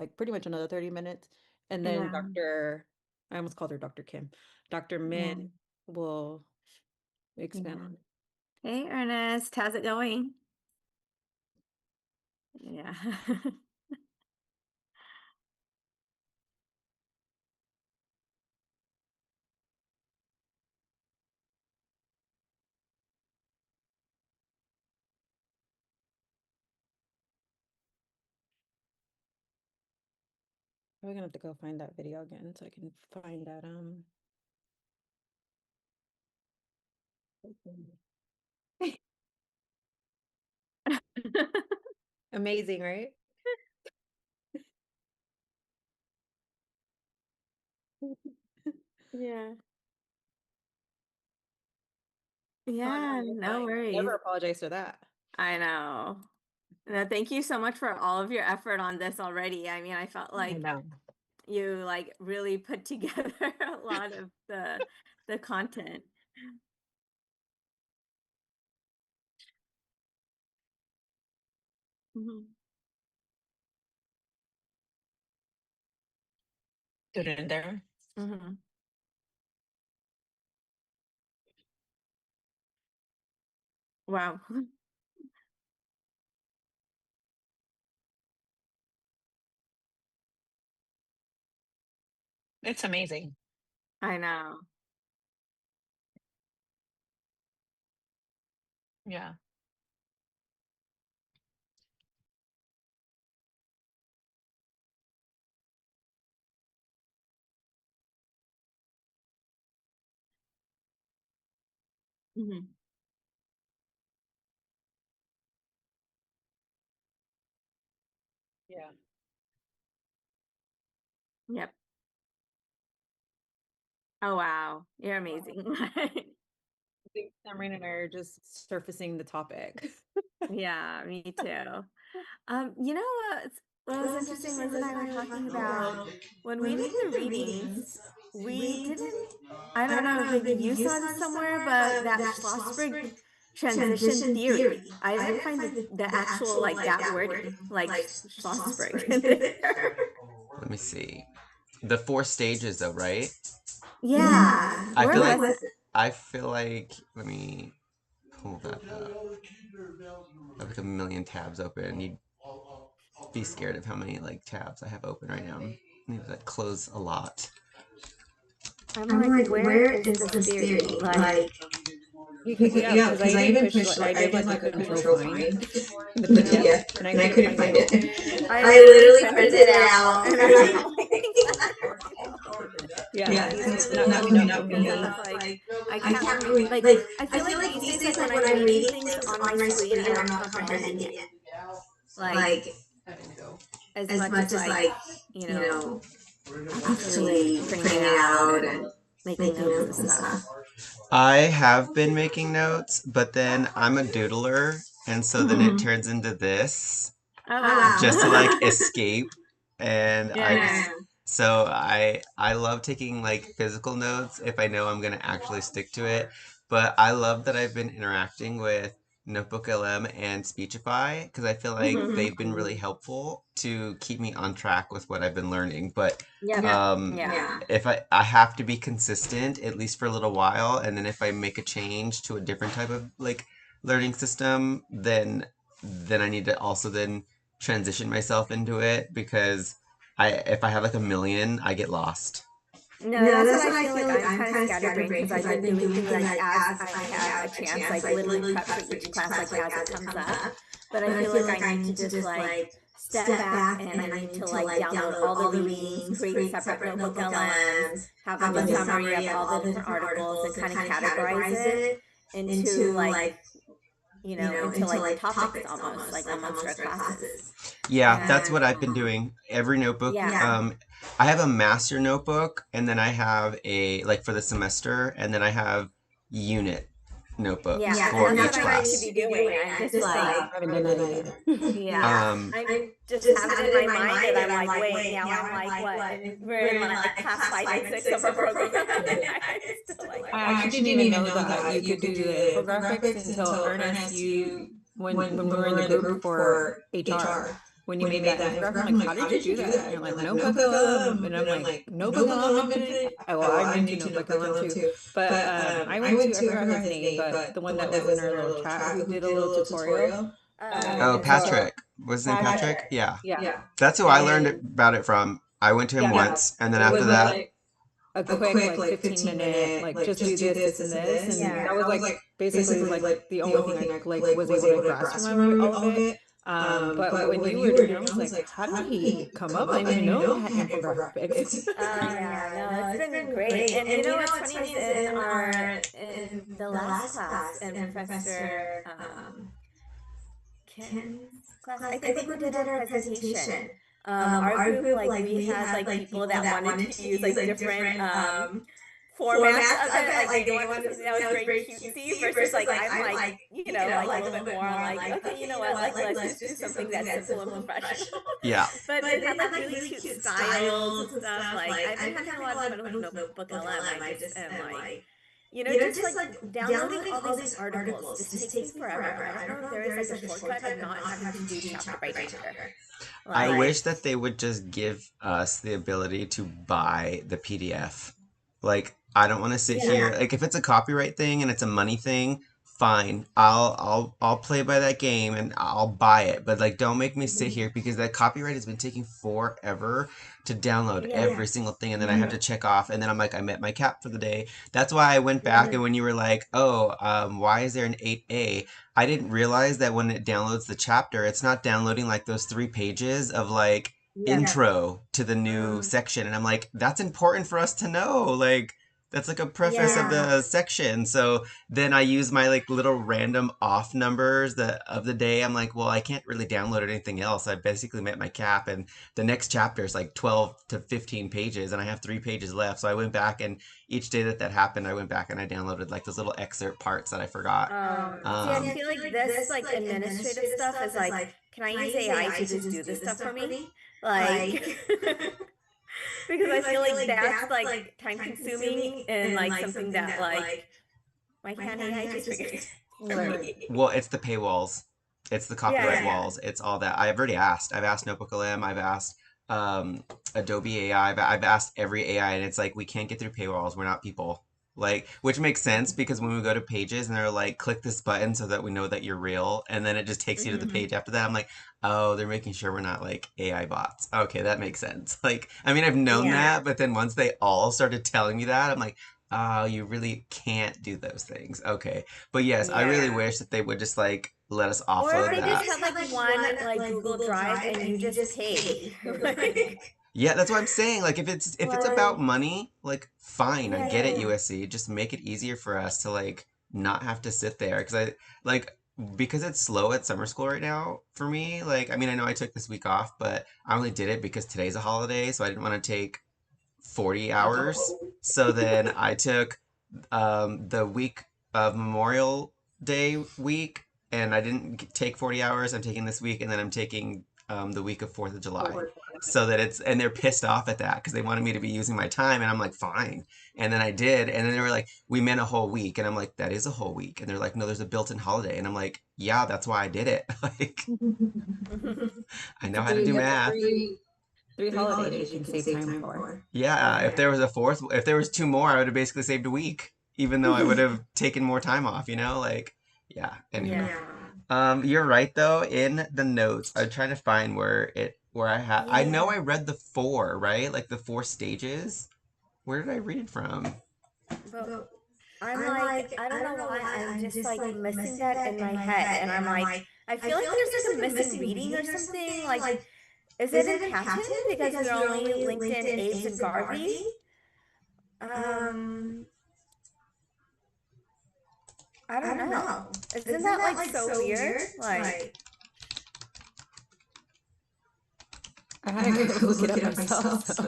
like pretty much another 30 minutes. And then Yeah. I almost called her Dr. Kim. Dr. Yeah. Min will expand Yeah. on it. Hey, Ernest, how's it going? Yeah. We're gonna have to go find that video again so I can find that amazing, right? Yeah. Oh no, Yeah, you're no fine. Never worries. apologize for that. I know. No, thank you so much for all of your effort on this already. I mean, I felt I like know. you like really put together a lot of the content. Mhm. Put it in there. Mhm. Wow. It's amazing. I know. Yeah. Mhm. Yeah. Yep. Oh, wow. You're Wow. amazing. I think Cameron and I are just surfacing the topic. Yeah, me too. You know what was interesting, Liz and I were talking about when we did the readings, we didn't, I don't know if maybe you saw this somewhere, but that Schlossberg transition theory, I didn't find the actual, like that wording, like Schlossberg in there. Let me see. The four stages, though, right? Yeah, I where feel was like it? I feel like let me pull that up. I have like a million tabs open. You'd be scared of how many like tabs I have open right now. I need to close a lot. I'm I'm like, like, where where is is this this theory? theory? Like, Like, Yeah, yeah, because I because I even even pushed pushed, like I I did did like a like a control control find find in the in the PDF PDF, and I and I couldn't couldn't find find it. it. I I literally literally printed printed it it out out, and and I'm I'm like, Yeah, yeah, it's it's really not not coming coming up for because I me. was like, I I can't can't read. really, Like, like, I I feel feel like like these these days, days, like when like when I'm I'm reading reading things things on my on my screen, screen, I'm I'm not not comprehending comprehending it. it. Like, Like, as as much as much as like, like, you you know, know, actually actually printing it printing it out out and and making making notes and notes and stuff. stuff. I have been making notes, but then I'm a doodler, and so then it Mhm. turns into this Oh, Oh wow. just to like wow. escape. And I Yeah. just so I love taking like physical notes if I know I'm gonna actually stick to it. But I love that I've been interacting with Notebook LM and Speechify because I feel like Mhm. they've been really helpful to keep me on track with what I've been learning. But Yep. yeah, Yeah. Yeah. if I have to be consistent at least for a little while, and then if I make a change to a different type of like learning system, then I need to also then transition myself into it because I if I have like a million, I get lost. No, No, that's what that's I what I feel like. feel like I'm I'm kind of kind of scatterbrained scatterbrained because because I've I've been been doing doing things things like like as as I I have a have a chance, chance, like like literally literally prep for prep for each each class class like like as it as it comes comes up. up. But I But I feel feel like I like I need to need to just just like like step step back back and I and I need to need to like like download download all the all the readings, readings, create create separate separate notebook notebook LMs, LMs, have have like a like a summary of summary of all the all the different different articles and articles and kind of kind of categorize categorize it it into into like, like, into into like like topics topics almost, almost, like like almost for almost for classes. classes. Yeah, that's And what I've been doing. Every notebook, Yeah. I have a master notebook, and then I have a like for the semester, and then I have unit notebooks yeah, Yeah, and for and that's that's what each what I I need to need class. be to be doing. doing. I'm I'm just just like, like, I haven't done haven't that done that either. either. yeah, Yeah. Um, I I just just have it have in it my in my mind and mind I'm and I'm like, like, wait, wait, now now I'm I'm like, like, what? what? We're in We're in like like class class five five and and six six of our of our program. program. And And I'm I'm still still like, like, I I actually actually didn't didn't even even know know that that you you could could do do the the infographics infographics until until Ernest Ernest, you you when when we we were in were the in the group group for for HR. HR. when you made that infographic. I'm like, how did you do that? And you're like, notebook LM. And I'm like, notebook LM invented. Well, I'm into notebook LM too. But I went to, I forgot his name, but the one that was in our little chat who did a little tutorial. Oh, And so Patrick. Was his name Patrick? Yeah. yeah. That's who I learned about it from. I went to him Yeah. once, and then It after was that, like a quick, like 15-minute, like just do this, and this. And Yeah. that was like basically like the only thing I like was able to grasp from all of it. But when you were doing it, I was like, how did he come up? I didn't even know he had infographics. Yeah, no, it's been great. And you know what's funny is in the last class in Professor Ken's class, I think we did our presentation. Our group, like we had like people that wanted to use like different formats of it. Like they wanted something that was very cutesy versus like I'm like, you know, like a little bit more on like, okay, you know what, like let's just do something that's simple and professional. yeah. But they had like really cute styles and stuff. Like I've been having a lot of fun with Notebook LM. I just am like, you know, just like downloading all these articles just takes me forever. I don't know if there is like a shortcut of not having to do chapter by chapter. I Like, wish that they would just give us the ability to buy the PDF. Like, I don't want to sit here. Like, if it's a copyright thing and it's a money thing, fine. I'll play by that game and I'll buy it. But like, don't make me sit here because that copyright has been taking forever to download every single thing, and then I have to check off, and then I'm like, I met my cap for the day. That's why I went back, and when you were like, oh, why is there an 8A? I didn't realize that when it downloads the chapter, it's not downloading like those 3 pages of like intro to the new section. And I'm like, that's important for us to know. Like, that's like a preface of the section. So then I use my like little random off numbers of the day. I'm like, well, I can't really download anything else. I basically met my cap, and the next chapter is like 12 to 15 pages, and I have 3 pages left. So I went back, and each day that happened, I went back and I downloaded like those little excerpt parts that I forgot. see, I feel like this like administrative stuff is like, can I use AI to just do this stuff for me? Like, because I feel like that's like time consuming and like something that like, why can't AI just figure it for me? Well, it's the paywalls. It's the copyright walls. It's all that. I've already asked. I've asked Notebook LM. I've asked Adobe AI. I've asked every AI, and it's like, we can't get through paywalls. We're not people. Like, which makes sense because when we go to pages and they're like, click this button so that we know that you're real, and then it just takes you to the page after that. I'm like, oh, they're making sure we're not like AI bots. Okay, that makes sense. Like, I mean, I've known that, but then once they all started telling me that, I'm like, oh, you really can't do those things. Okay. But yes, I really wish that they would just like let us Or offload if they that. just had like one like Google Drive and you just pay. Like, Yeah, that's what I'm saying. Like if it's about money, like fine, I get it, yeah. USC. Just make it easier for us to like not have to sit there because I like because it's slow at summer school right now for me. Like I mean, I know I took this week off, but I only did it because today's a holiday, so I didn't want to take 40 hours. So then I took the week of Memorial Day week, and I didn't take 40 hours. I'm taking this week, and then I'm taking the week of 4th of July. So that it's, and they're pissed off at that because they wanted me to be using my time, and I'm like, fine. And then I did, and then they were like, we meant a whole week, and I'm like, that is a whole week. And they're like, no, there's a built-in holiday, and I'm like, yeah, that's why I did it. Like, I know how So to do you have math. three holidays you can save time for. Yeah, if there was a fourth, if there was two more, I would have basically saved a week, even though I would have taken more time off, you know? Like, yeah, anyhow. You're right though, in the notes, I'm trying to find where I had I know I read the four, right? Like the 4 stages. Where did I read it from? But I'm like, I don't know why I'm just like missing that in my head. And I'm like, I feel like there's like a missing reading or something. Like, is it in patent? Because we're only linked in Abe's and Garvey. Um, I don't know. Isn't that like so weird? Like, I had to go look it up myself. So.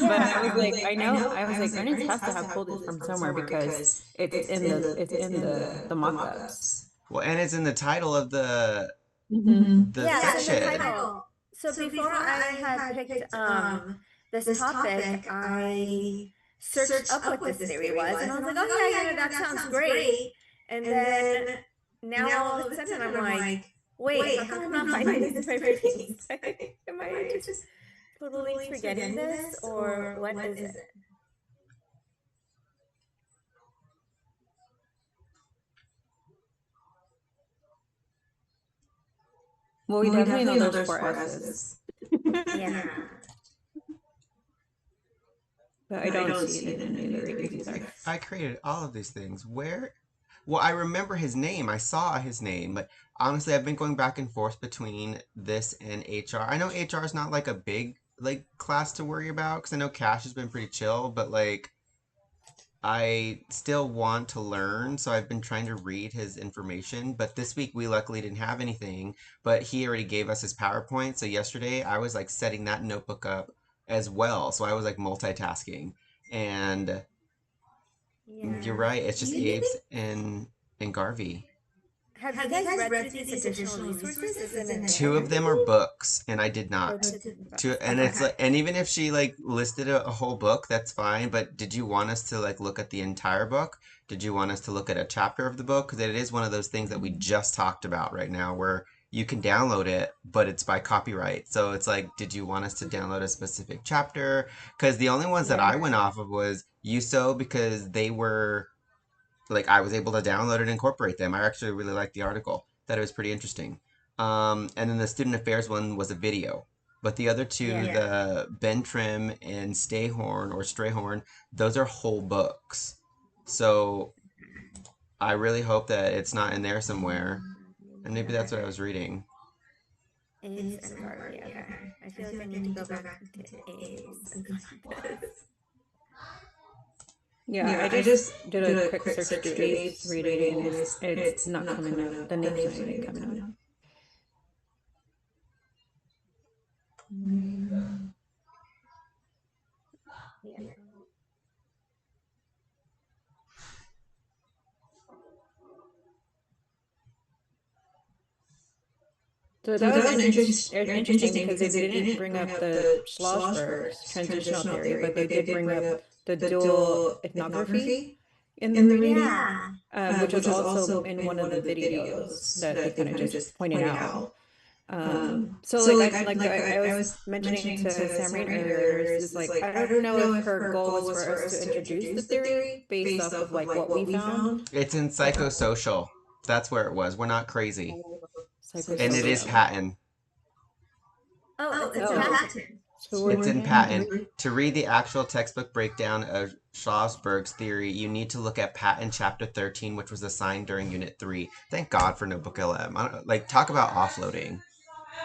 But I was like, I was like, earnings has to have pulled it from somewhere because it's in the mock-ups. Well, and it's in the title of the yeah, it's in the section. title. So before I had picked this topic, I searched up what this theory was, and I was like, oh yeah, that sounds great. And then now all of a sudden I'm like, Wait, how come I'm not finding this in my readings? Am I just totally forgetting this, or what is it? Well, we definitely know there's 4 S's. Yeah. But I don't see it in any of the readings either. I created all of these things. Where? Well, I remember his name. I saw his name, but honestly, I've been going back and forth between this and HR. I know HR is not like a big like class to worry about because I know Cash has been pretty chill, but like I still want to learn, so I've been trying to read his information. But this week we luckily didn't have anything, but he already gave us his PowerPoint. So yesterday I was like setting that notebook up as well. So I was like multitasking. And you're Yeah. right, it's Do just you Abe's think, and Garvey. have you guys read through these additional resources? Isn't it Two there? of them are books, and I did Or not. to Two, books? and Okay. it's like, and even if she like listed a whole book, that's fine. But did you want us to like look at the entire book? Did you want us to look at a chapter of the book? Because it is one of those things that we just talked about right now, where you can download it, but it's by copyright. So it's like, did you want us to download a specific chapter? Because the only ones that I Yeah. went off of was USO because they were like I was able to download and incorporate them. I actually really liked the article. Thought it was pretty interesting. And then the student affairs one was a video. But the other two, Yeah. the Ben Trim and Stayhorn or Strayhorn, those are whole books. So I really hope that it's not in there somewhere. And maybe that's what I Okay. was reading. Abe's and Garvey. Okay. I feel like I need to go back to Abe's and find this. Yeah, I just did a quick search through Abe's reading and it's not coming up. The name's not even coming up. Yeah. So that was interesting because they didn't bring up the Schlossberg's transitional theory, but they did bring up the dual ethnography in the reading, Yeah. which was also in one of the videos that they kind of just pointed out. So I was mentioning to Samreen earlier, is like I don't know if her goal was for us to introduce the theory based off of like what we found. It's in psychosocial. That's where it was. We're not crazy. And it is Psychosocial. patent. Oh, it's in Oh, patent. so It's in we're patent. To read the actual textbook breakdown of Schlossberg's theory, you need to look at patent chapter 13, which was assigned during Unit 3. Thank God for Notebook LM. Like, talk about offloading.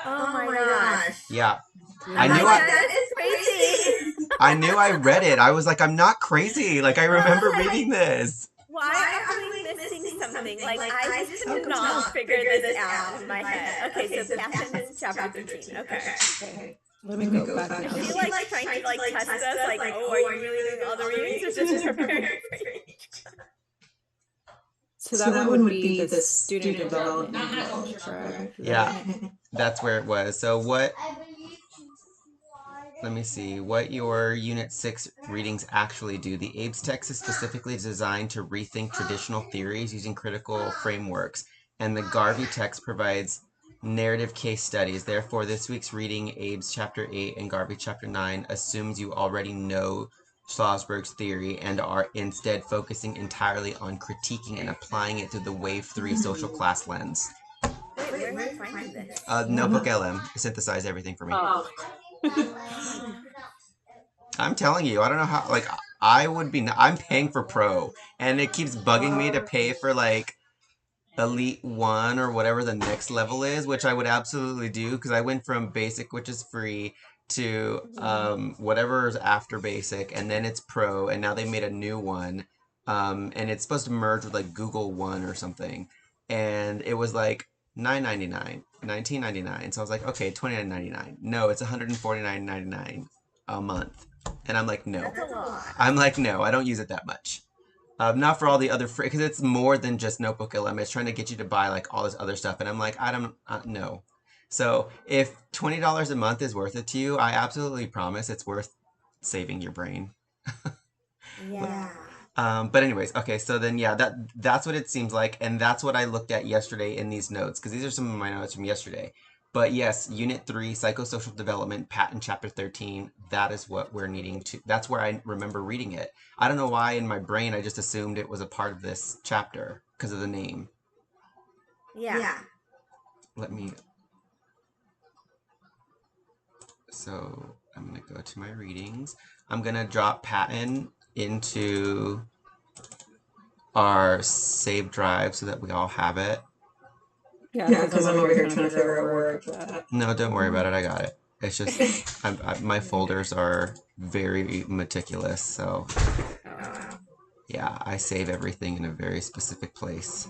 Oh my gosh. Yeah. I'm I knew like, I, that is crazy. I knew I read it. I was like, I'm not crazy. Like, I remember Like, reading this. why am I missing something? Like, I just could not figure this out in my head. Okay, so patent is chapter 13. Okay. okay. Let me go back Is now. she like trying to like test us? Like, oh, are you really doing all the readings or just preparing for each? So that one would be the student development knowledge, correct? Yeah, that's where it was. So what, let me see, what your Unit 6 readings actually do. The Abe's text is specifically designed to rethink traditional theories using critical frameworks, and the Garvey text provides narrative case studies. Therefore, this week's reading, Abe's chapter 8 and Garvey chapter 9, assumes you already know Schlossberg's theory and are instead focusing entirely on critiquing and applying it through the Wave 3 social class lens. Wait, where are you finding this? Notebook LM synthesized everything for me. Oh. Oh my god. I'm telling you, I don't know how, like, I would be, I'm paying for Pro, and it keeps bugging me to pay for, like, Elite 1 or whatever the next level is, which I would absolutely do, because I went from Basic, which is free, to whatever is after Basic, and then it's Pro, and now they made a new one, and it's supposed to merge with, like, Google One or something, and it was, like, $9.99, $19.99, so I was like, okay, $29.99. No, it's $149.99 a month. And I'm like, no. That's a lot. I'm like, no, I don't use it that much. Not for all the other free, because it's more than just Notebook LM. It's trying to get you to buy like all this other stuff, and I'm like, I don't know. So if $20 a month is worth it to you, I absolutely promise it's worth saving your brain. Yeah. But anyways, okay, so then yeah, that's what it seems like, and that's what I looked at yesterday in these notes, because these are some of my notes from yesterday. But yes, Unit 3, Psychosocial Development, Patent Chapter 13, that is what we're needing to, that's where I remember reading it. I don't know why in my brain I just assumed it was a part of this chapter because of the name. Yeah. Let me, so I'm gonna go to my readings. I'm gonna drop patent into our save drive so that we all have it. Yeah, because I'm over here trying to figure out where I put that. No, don't worry about it. I got it. It's just my folders are very meticulous, so Oh wow. yeah, I save everything in a very specific place.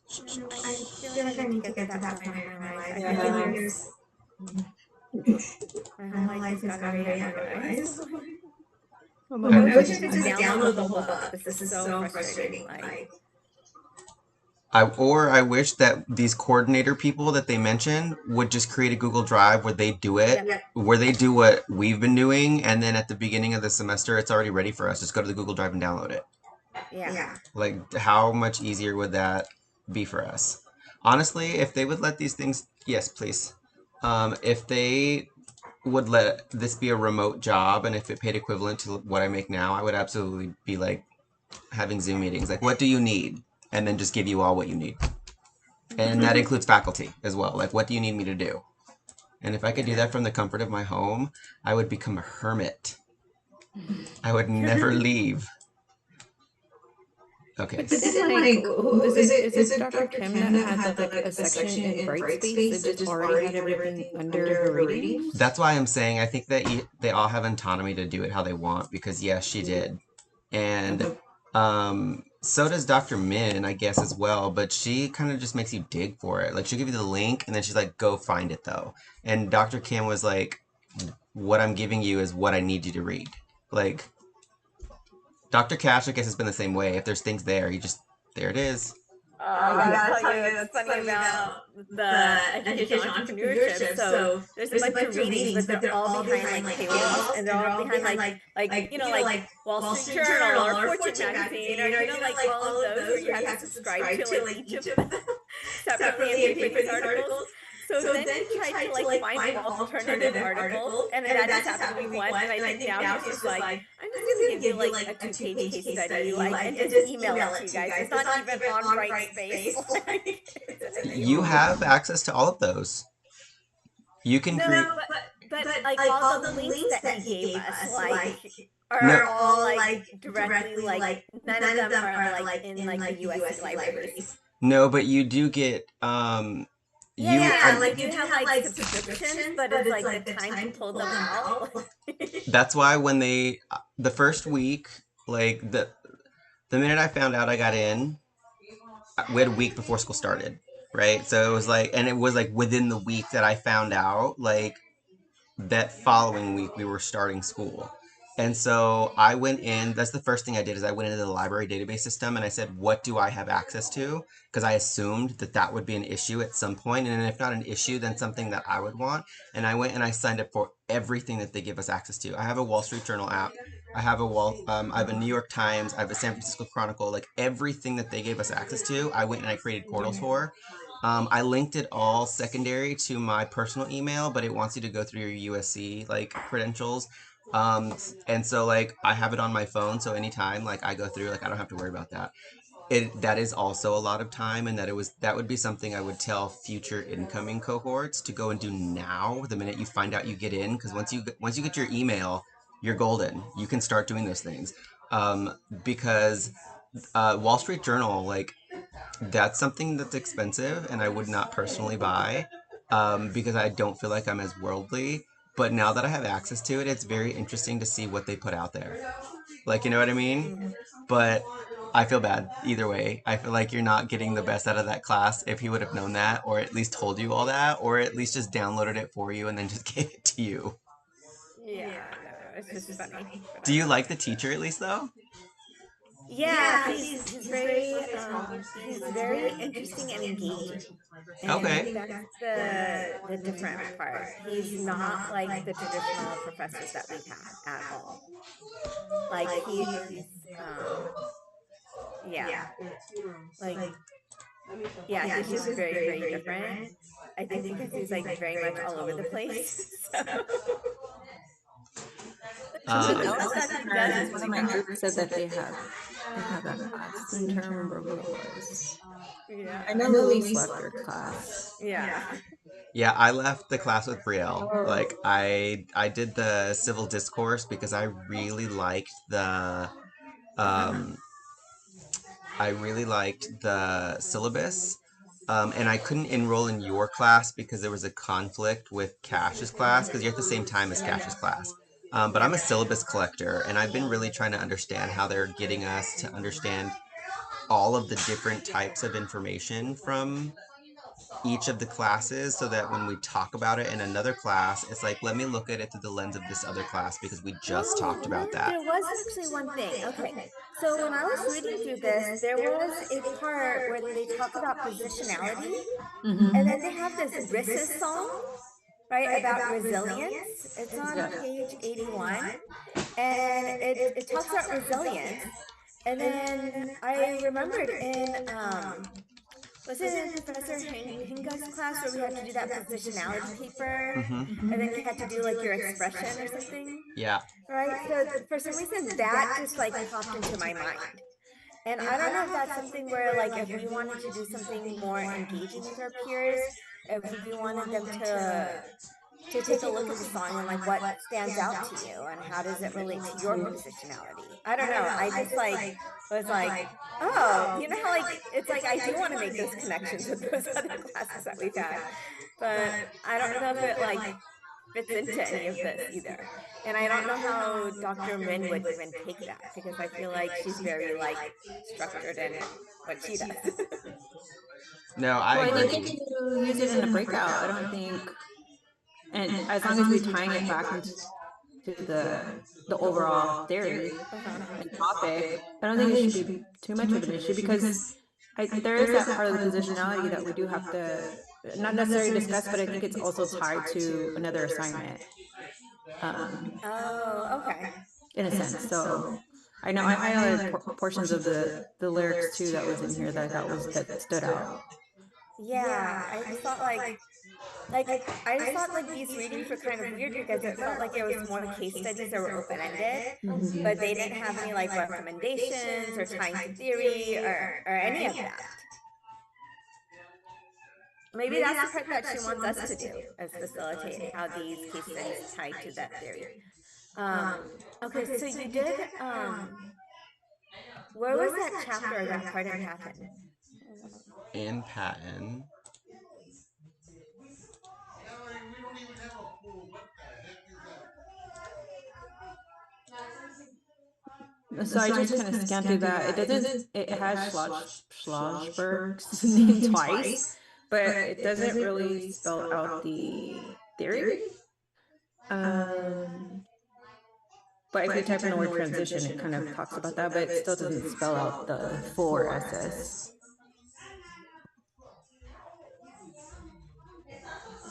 I feel like I need to get to that point in my life. I feel Yeah. like there's my whole life has gone very unorganized. I'm I- I wish I almost could just download the whole book. This is so frustrating. Like, I wish that these coordinator people that they mentioned would just create a Google Drive where they do it, Yep. where they do what we've been doing, and then at the beginning of the semester, it's already ready for us. Just go to the Google Drive and download it. yeah. Like, how much easier would that be for us? Honestly, if they would let these things, yes, please. If they would let this be a remote job and if it paid equivalent to what I make now, I would absolutely be like having Zoom meetings. Like, what do you need? And then just give you all what you need. And that includes faculty as well. Like, what do you need me to do? And if I could do that from the comfort of my home, I would become a hermit. I would never leave. Okay. But didn't like who is it Dr. Kim that had like a section in Brightspace that just already had everything under her readings? That's why I'm saying I think that they all have autonomy to do it how they want because yes, she did, and so does Dr. Min, I guess as well. But she kind of just makes you dig for it. Like she'll give you the link, and then she's like, "Go find it though." And Dr. Kim was like, "What I'm giving you is what I need you to read." Like Dr. Cash, I guess, has been the same way. If there's things there, you just there it is. I gotta tell you, it's funny about the education entrepreneurship. So there's a bunch of readings, but they're all behind like paywalls, and they're all behind like Wall Street Journal or Fortune magazine, or like all of those where you have to subscribe to like each of them separately and pay for these articles. So then he tried to like find alternative articles, and that just happened week one. And I think now he's just like, I'm just gonna give you like a 2-page case study, like, and just email it to you guys. It's not even on Brightspace. Like, You have access to all of those. You can create. but like all the links that he gave us, like, are all like directly like none of them are like in like the USC libraries. No, but you do get Yeah, like you have like subscriptions, but it's like the time to pull them out. that's why when they the first week, like the minute I found out I got in, we had a week before school started, right? So it was like, and it was like within the week that I found out, like that following week we were starting school. And so I went in, that's the first thing I did is I went into the library database system and I said, what do I have access to? Because I assumed that that would be an issue at some point, and if not an issue, then something that I would want. And I went and I signed up for everything that they give us access to. I have a Wall Street Journal app. I have a New York Times. I have a San Francisco Chronicle. Like everything that they gave us access to, I went and I created portals for. I linked it all secondary to my personal email, but it wants you to go through your USC like credentials. And so like I have it on my phone, so anytime like I go through, like I don't have to worry about that. That is also a lot of time, and that would be something I would tell future incoming cohorts to go and do now. The minute you find out you get in, because once you get your email, you're golden. You can start doing those things. Because Wall Street Journal, like that's something that's expensive and I would not personally buy because I don't feel like I'm as worldly. But now that I have access to it, it's very interesting to see what they put out there. Like, you know what I mean? But I feel bad either way. I feel like you're not getting the best out of that class if he would have known that, or at least told you all that, or at least just downloaded it for you and then just gave it to you. Yeah, no, it's just funny. Do you like the teacher at least though? Yeah, he's very interesting and engaging. And I Okay. think that's the different part. He's not like the traditional professors that we've had at all. Like he's yeah, like yeah, he's just very, very different. I think because he's like very much all over the place. So Somebody the else stuff that he in does is one really of my fun. groups said that they have that class. I'm trying to remember who it was. I Yeah. know Luis left your class. Yeah. Yeah, I left the class with Brielle. Oh, Like I did the civil discourse because um I really liked the syllabus. And I couldn't enroll in your class because there was a conflict with Cash's class because you're at the same time as Cash's class. But I'm Yep. a syllabus collector, and I've been really trying to understand how they're getting us to understand all of the different types of information from each of the classes so that when we talk about it in another class, it's like, let me look at it through the lens of this other class because we just Oh, talked you know about what? that. There was actually one thing. Okay. So when I was reading through this, there was a part where they talk about positionality, and then mm-hmm. they have this RISA song, right, about resilience. It's on Yeah. page 81, and it talks about resilience. And then I remembered in was it in Professor Hinga's class where we had to do that positionality paper, Mm-hmm. and then you Mm-hmm. had to do like your expression or something? Yeah. Right. So for some reason that just like popped into my mind. And I don't know if that's something where like if we wanted to do something more engaging with our peers, if we wanted them to take a look at the song and like what stands out to you and how does it relate to your positionality. I don't know. I just like was like, oh, you know how like it's like I do want to make those connections with those other classes that we've had, but I don't know if it like fits into any of this either. And I don't know how Dr. Min would even take that because I feel like she's very like structured in what she does. No, I Well, I think if agree. you use it in a breakout, I don't think, and as long as we're tying it back into the overall theory Uh-huh. and topic, I don't think it should be too much of an issue because there is that part of the positionality that we do have to not necessarily discuss, but I think it's also tied to another assignment, um, Oh, okay. in a sense. So I know I highlighted portions of the lyrics too that was in here that I thought was that stood out. Yeah, I just thought like I just thought like these readings were kind of weird because it felt like it was more case studies that were open-ended, but they didn't have any like recommendations or tying to theory or any of that. Maybe that's the part that she wants us to do is facilitate how these case studies tie to that theory. Okay, so you did where was that chapter or that part in Patton? In Patton. So I just kind of scanned through that. It doesn't. It has Schlosberg's name twice, but it doesn't really spell out the theory. Um, but if you type in the word transition, it kind of talks about that, but it still doesn't spell out the four S's.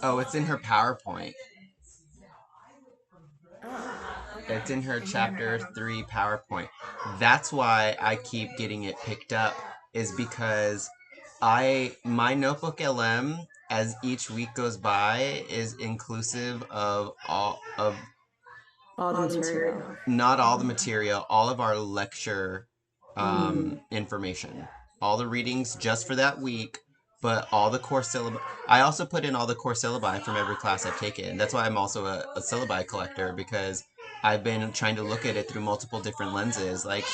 Oh, it's in her PowerPoint. Oh, It's okay. in her chapter 3 PowerPoint. That's why I keep getting it picked up, is because my notebook LM as each week goes by is inclusive of All the material. not all the material, all of our lecture Mm. information, all the readings just for that week, but all the core syllabi. I also put in all the core syllabi from every class I've taken. That's why I'm also a syllabi collector because I've been trying to look at it through multiple different lenses. Like,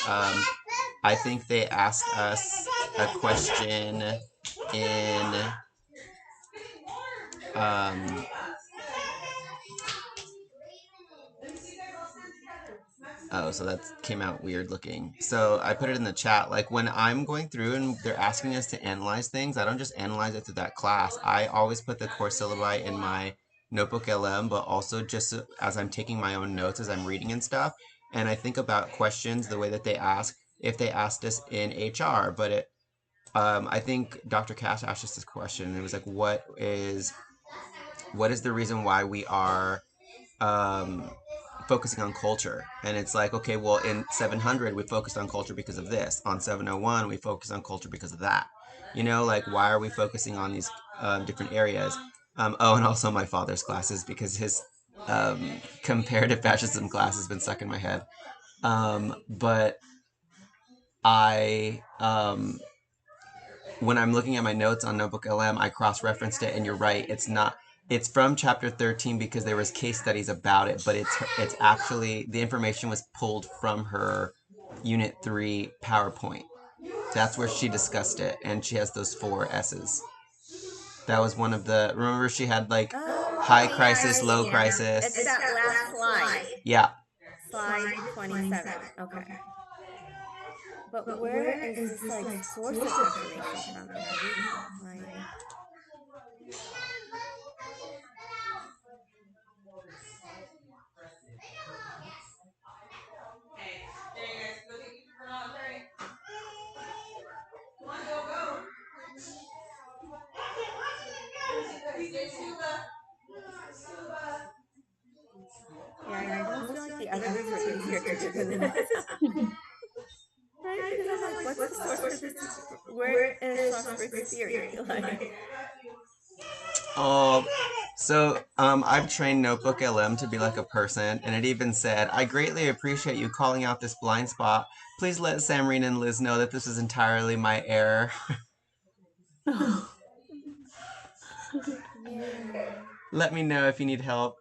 I think they asked us a question in um, oh, so that came out weird looking. So I put it in the chat. Like when I'm going through and they're asking us to analyze things, I don't just analyze it through that class. I always put the core syllabi in my notebook LM, but also just as I'm taking my own notes as I'm reading and stuff. And I think about questions, the way that they ask. if they asked us in HR. But I think Dr. Cash asked us this question, and it was like, what is the reason why we are um, focusing on culture? And it's like, okay, well, in 700 we focused on culture because of this. On 701 we focused on culture because of that. Like, why are we focusing on these different areas? Oh, and also my father's classes, because his comparative fascism class has been stuck in my head. But I when I'm looking at my notes on Notebook LM, I cross-referenced it, and you're right. It's not. It's from chapter 13 because there was case studies about it, but it's actually the information was pulled from her Unit 3 PowerPoint. That's where she discussed it, and she has those 4 S's. That was one of the. Remember, she had like Oh, high yeah, I crisis, low see. crisis. It's that last slide. Yeah. Slide 27. Okay. But where is this like source of information from in the reading? Like, yeah, I almost feel like the other ones were easier to do than this. Right? Because I'm like, what's the source for this? Where is Schlossberg's theory? Like, Oh, so I've trained Notebook LM to be like a person, and it even said, "I greatly appreciate you calling out this blind spot. Please let Samreen and Liz know that this is entirely my error." yeah. Let me know if you need help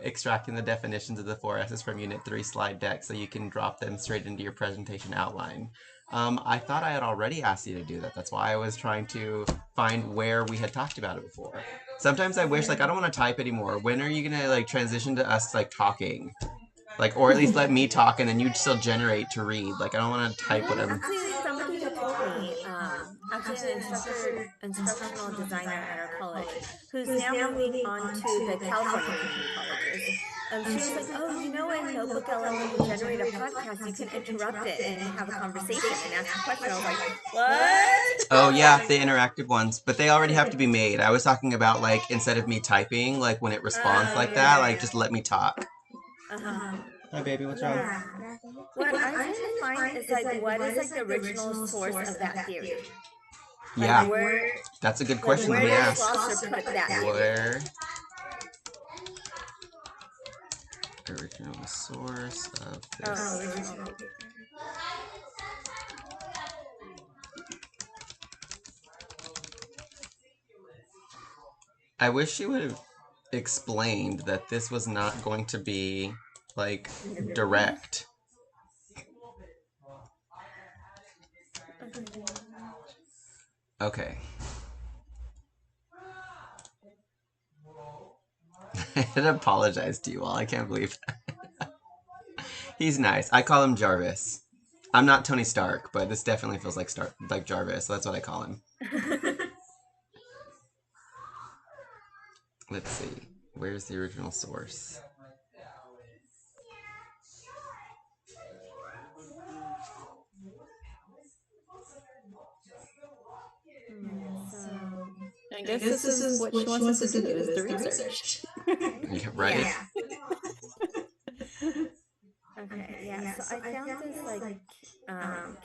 extracting the definitions of the 4 S's from Unit 3 slide deck so you can drop them straight into your presentation outline. I thought I had already asked you to do that. That's why I was trying to find where we had talked about it before. Sometimes I wish, like, I don't want to type anymore. When are you gonna like transition to us like talking? Like, or at least let me talk and then you still generate to read. Like, I don't want to type what I'm. Actually, somebody had told me, actually an instructional designer at our college, who's now moving on to the California community colleges. She was like, "Oh, in Notebook LM, when you generate a podcast, you can interrupt it and have a conversation and ask a question." I was like, "What?" Oh yeah, the interactive ones, but they already have to be made. I was talking about like instead of me typing, like when it responds Oh, like that, yeah, like yeah. just let me talk. Uh-huh. Hi baby, what's wrong? Yeah. What I'm trying to find is like, what is like the original source of that theory? Like Yeah, where, that's a good like question. Let where me does ask. Schlosser put that theory? Where original source of Oh, this? original paper. I wish she would have explained that this was not going to be like direct. Okay. Okay. I had to apologize to you all. I can't believe that. He's nice. I call him Jarvis. I'm not Tony Stark, but this definitely feels like Jarvis. So that's what I call him. Let's see. Where's the original source? So I guess this is what she wants us to do, is the research. Yeah, right? yeah. Okay, yeah. So I found this like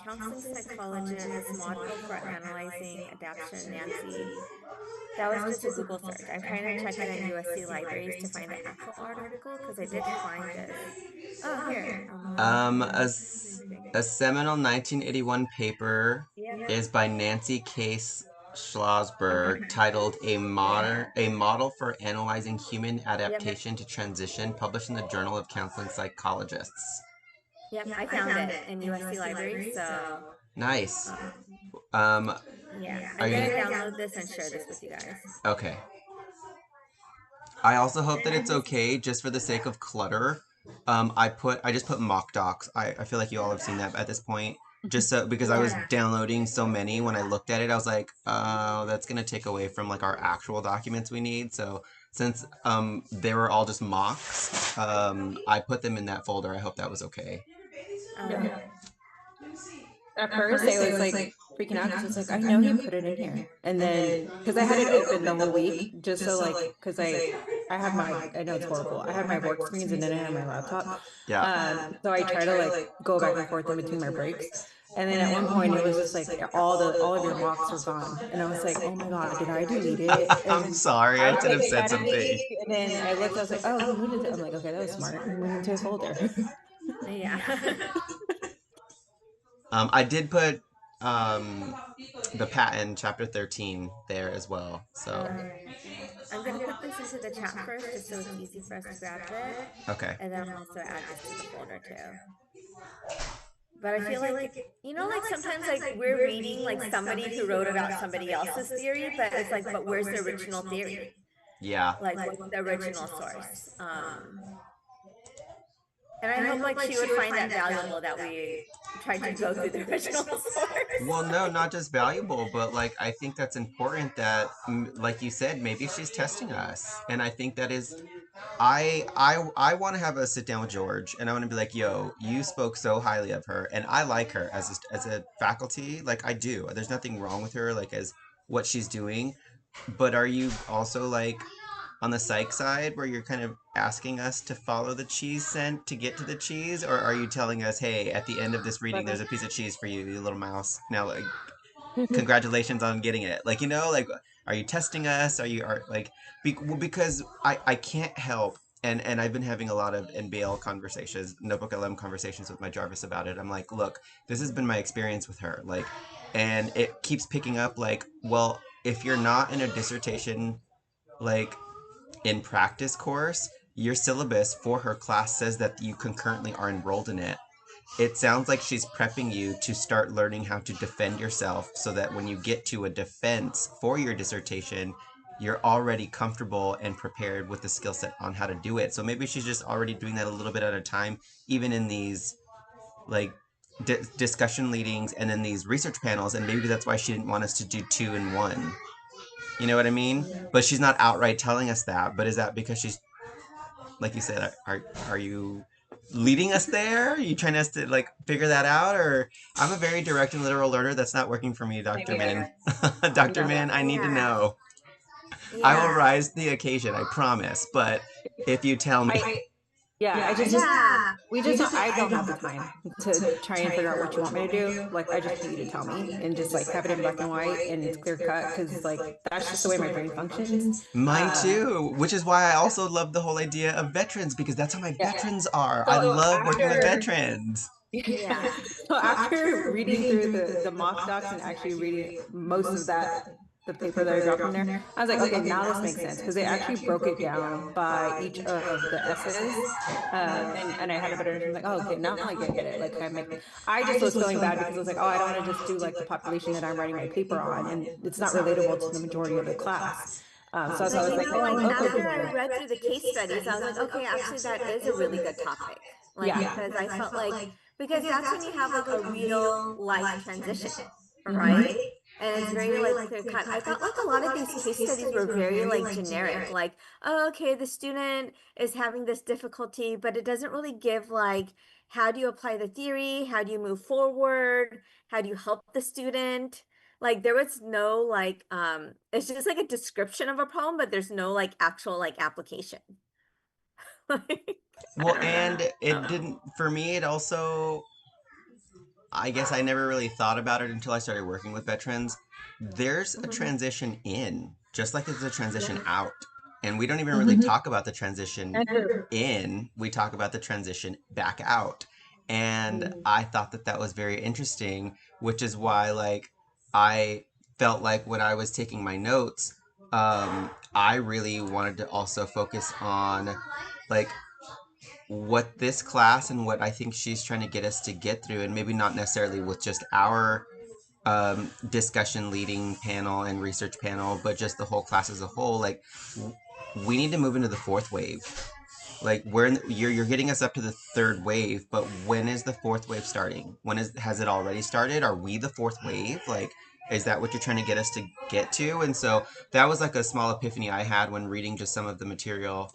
counseling psychologist model for analyzing adaptation, Nancy. That was just a Google search. I'm trying to check it in USC libraries to find the actual article because I did find this. Oh, here. Um, Let a, me s- think. a seminal 1981 paper Yep. is by Nancy Case Schlossberg titled a Model for Analyzing Human Yep. Adaptation to Transition, published in the Journal of Counseling Psychologists. Yep. I found it in USC libraries. So, Nice. um, Um, yeah, are I'm you gonna download this and share this with you guys. okay? I also hope that it's okay, just for the sake of clutter. I just put mock docs. I feel like you all have seen that at this point. Just so because I was Yeah. downloading so many, when I looked at it, I was like, oh, that's gonna take away from like our actual documents we need. So since they were all just mocks, I put them in that folder. I hope that was okay. Okay. At first, I was, like, freaking out because I was like, "I know he put it in here." And then because I had it open the whole week just so, like, because I have my I know it's horrible. I have my work screens and then I have my laptop. Yeah. So I try to, like, go back and forth in between my breaks. And then at one point, it was just like, all of your mocks were gone. And I was like, "Oh my god, did I delete it?" I'm And sorry, I I was, should like, have said mad at something. me, and then I looked, I was like, "Oh, he moved it." I'm like, "Okay, that was smart." He moved into a folder. Yeah. I did put the patent chapter 13 there as well. So All right. I'm gonna put this into the chat first, just so it's easy for us to grab it, okay. and then I'll also add this to the folder too. But I feel like, like sometimes like we're reading like somebody who wrote about somebody else's theory, but it's like, but where's the original theory? Yeah. Like, what's the original source? And I hope like she would find that valuable that we tried to go through the original source. Well, no, not just valuable, but like I think that's important that, like you said, maybe she's testing us, and I think that is, I want to have a sit down with George, and I want to be like, yo, you spoke so highly of her, and I like her as a faculty, like I do. There's nothing wrong with her, like as what she's doing, but are you also like on the psych side where you're kind of asking us to follow the cheese scent to get to the cheese, or are you telling us, hey, at the end of this reading, there's a piece of cheese for you, you little mouse. Now, like, congratulations on getting it. Like, like, are you testing us? Are like, well, because I can't help. And I've been having a lot of NBL conversations, Notebook LM conversations with my Jarvis about it. I'm like, look, this has been my experience with her. Like, and it keeps picking up, like, well, if you're not in a dissertation, like, in practice course, your syllabus for her class says that you concurrently are enrolled in it. It sounds like she's prepping you to start learning how to defend yourself so that when you get to a defense for your dissertation, you're already comfortable and prepared with the skill set on how to do it. So maybe she's just already doing that a little bit at a time, even in these like discussion leadings and then these research panels. And maybe that's why she didn't want us to do two in one. You know what I mean? But she's not outright telling us that. But is that because she's, like you said, are you leading us there? Are you trying us to like figure that out? Or I'm a very direct and literal learner. That's not working for me, Same Dr. here. Min. Dr. No. Min, I need to Yeah. know. I will Yeah. rise to the occasion, I promise. But if you tell me, Yeah, I just Yeah. we just don't I don't have the time to try and figure out what you want me to do. Like, I just need you to tell me and just, like, have it in black and white and it's clear cut because, like, that's just the way my brain functions. mine Uh, too, which is why I also love the whole idea of veterans because that's how my yeah. veterans are. I So love working with after veterans. Yeah. so after reading through the mock docs and actually reading most of the paper that I dropped in there, I was like, okay, now this makes sense because they actually broke it down by each of the S's. And I had a better understanding, like, oh, okay, now I get it. Like, I just was feeling bad because I was like, oh, I don't want to just do like the population that I'm writing my paper on, and it's not relatable to the majority of the class. So that's why I But was like, oh, like okay, after I good. read through the case studies, I was like, okay, actually that is a really good topic. Like Yeah. because I felt like because that's when you have like a real life transition, Hmm. right? And it's very like clear cut. I felt like a lot of these case studies were very like generic, like, oh, okay, the student is having this difficulty, but it doesn't really give like how do you apply the theory, how do you move forward, how do you help the student? Like there was no like it's just like a description of a problem, but there's no like actual like application. Like I Well, don't know. and it didn't, for me, it also, I guess I never really thought about it until I started working with veterans. There's a Mhm. transition in, just like there's a transition out. And we don't even really Hmm. talk about the transition Andrew. in, we talk about the transition back out. And I thought that that was very interesting, which is why, like, I felt like when I was taking my notes, I really wanted to also focus on, like, what this class and what I think she's trying to get us to get through, and maybe not necessarily with just our discussion leading panel and research panel, but just the whole class as a whole. Like, we need to move into the fourth wave. Like, you're getting us up to the third wave, but when is the fourth wave starting? Has it already started? Are we the fourth wave? Like, is that what you're trying to get us to get to? And so that was like a small epiphany I had when reading just some of the material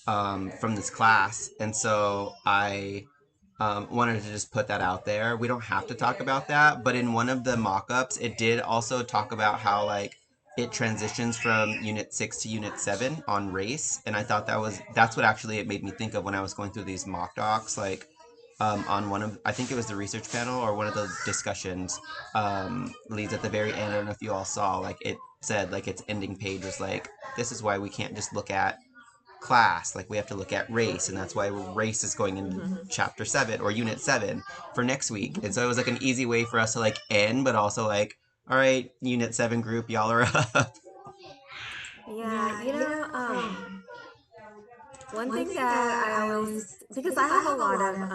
from this class. And so I wanted to just put that out there. We don't have to talk about that, but in one of the mock-ups, it did also talk about how like it transitions from Unit 6 to Unit 7 on race, and I thought that's what actually it made me think of when I was going through these mock docs, like on one of I think it was the research panel or one of those discussions leads at the very end. I don't know if you all saw, like it said like its ending page was like, this is why we can't just look at class, like we have to look at race, and that's why race is going into Hmm. chapter 7 or unit 7 for next week. And so it was like an easy way for us to like end, but also like, all right, unit 7 group, y'all are up. Yeah, one thing that I always, because I have a lot of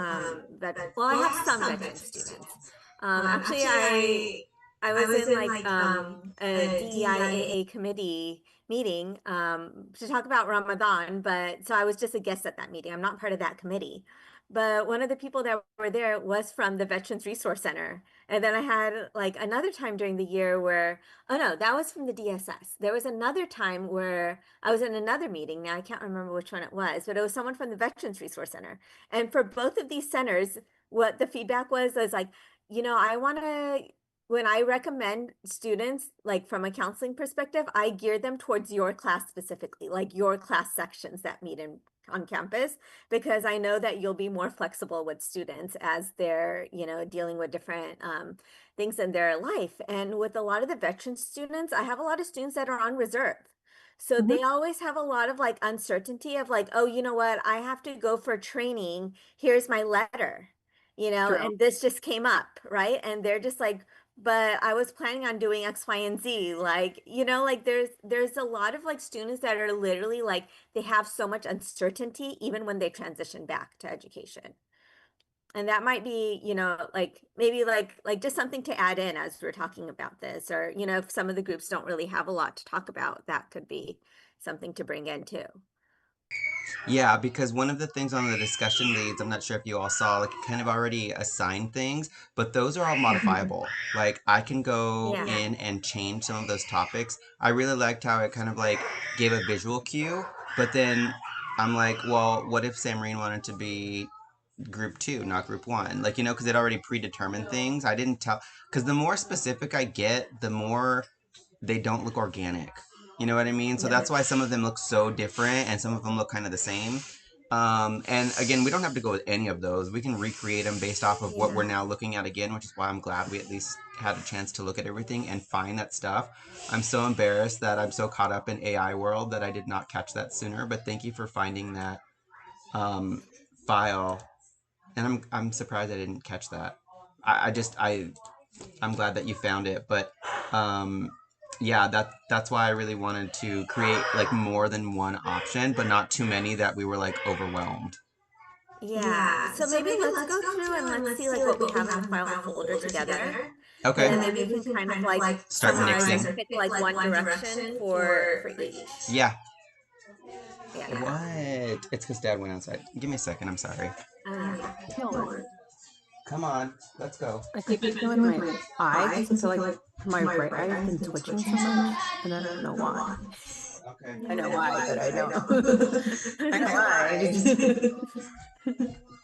I have some veteran students. Actually, I was in like a DEIAA committee meeting to talk about Ramadan, but so I was just a guest at that meeting. I'm not part of that committee. But one of the people that were there was from the Veterans Resource Center. And then I had like another time during the year where, oh no, that was from the DSS. There was another time where I was in another meeting. Now I can't remember which one it was, but it was someone from the Veterans Resource Center. And for both of these centers, what the feedback was like, I want to, when I recommend students, like from a counseling perspective, I gear them towards your class specifically, like your class sections that meet in on campus, because I know that you'll be more flexible with students as they're, dealing with different things in their life. And with a lot of the veteran students, I have a lot of students that are on reserve. So Mhm. they always have a lot of like uncertainty of like, oh, you know what? I have to go for training. Here's my letter, True. and this just came up, right? And they're just like, but I was planning on doing X, Y, and Z. Like, like there's a lot of like students that are literally like they have so much uncertainty even when they transition back to education. And that might be, like maybe like just something to add in as we're talking about this, or, if some of the groups don't really have a lot to talk about, that could be something to bring in too. Yeah, because one of the things on the discussion leads, I'm not sure if you all saw, like it kind of already assigned things, but those are all modifiable. Like I can go Yeah. in and change some of those topics. I really liked how it kind of like gave a visual cue, but then I'm like, well, what if Samarine wanted to be group 2, not group 1? Like, because it already predetermined things. I didn't tell, because the more specific I get, the more they don't look organic. You know what I mean? So Yeah. that's why some of them look so different and some of them look kind of the same. And again, we don't have to go with any of those. We can recreate them based off of what we're Yeah. now looking at again, which is why I'm glad we at least had a chance to look at everything and find that stuff. I'm so embarrassed that I'm so caught up in AI world that I did not catch that sooner, but thank you for finding that um, file. And I'm surprised I didn't catch that. I'm glad that you found it, but um, yeah, that's why I really wanted to create like more than one option, but not too many that we were like overwhelmed. Yeah. So maybe let's go through and let's see like what we have in the file folder together. And Okay. then maybe we can kind of like Start summarize mixing. and pick like one direction for each. Yeah. Yeah. What? It's because Dad went outside. Give me a second. I'm sorry. Oh yeah. No worries. Come on. Let's go. I keep checking with my eye because I feel like my right eye has been twitching so much, and I don't know why. Okay. I know why, but I don't. I know why. I just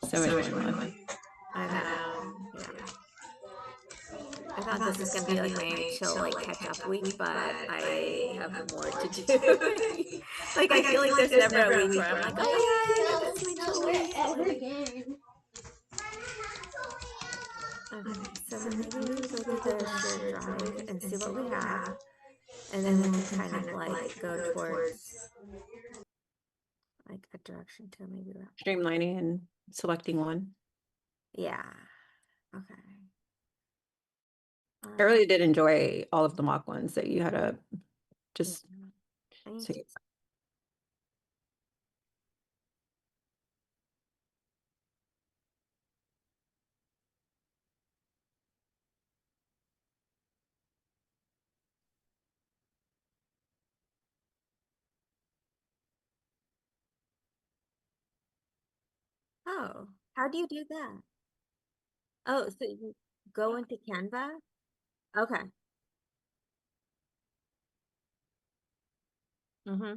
so much going on. I know. Yeah. I thought this was gonna be like my chill, like catch up week, but I have more to do. Like I feel like there's never a week where I'm like, oh yay, this is my chill week. Like, okay, so then maybe we can go through the shared drive and see what we have, and then we can kind of like go towards like a direction to maybe that. Streamlining and selecting one. Yeah. Okay. I really did enjoy all of the mock ones that you had to just Thank so you. Oh, how do you do that? Oh, so you go into Canva? Okay. Mm-hmm.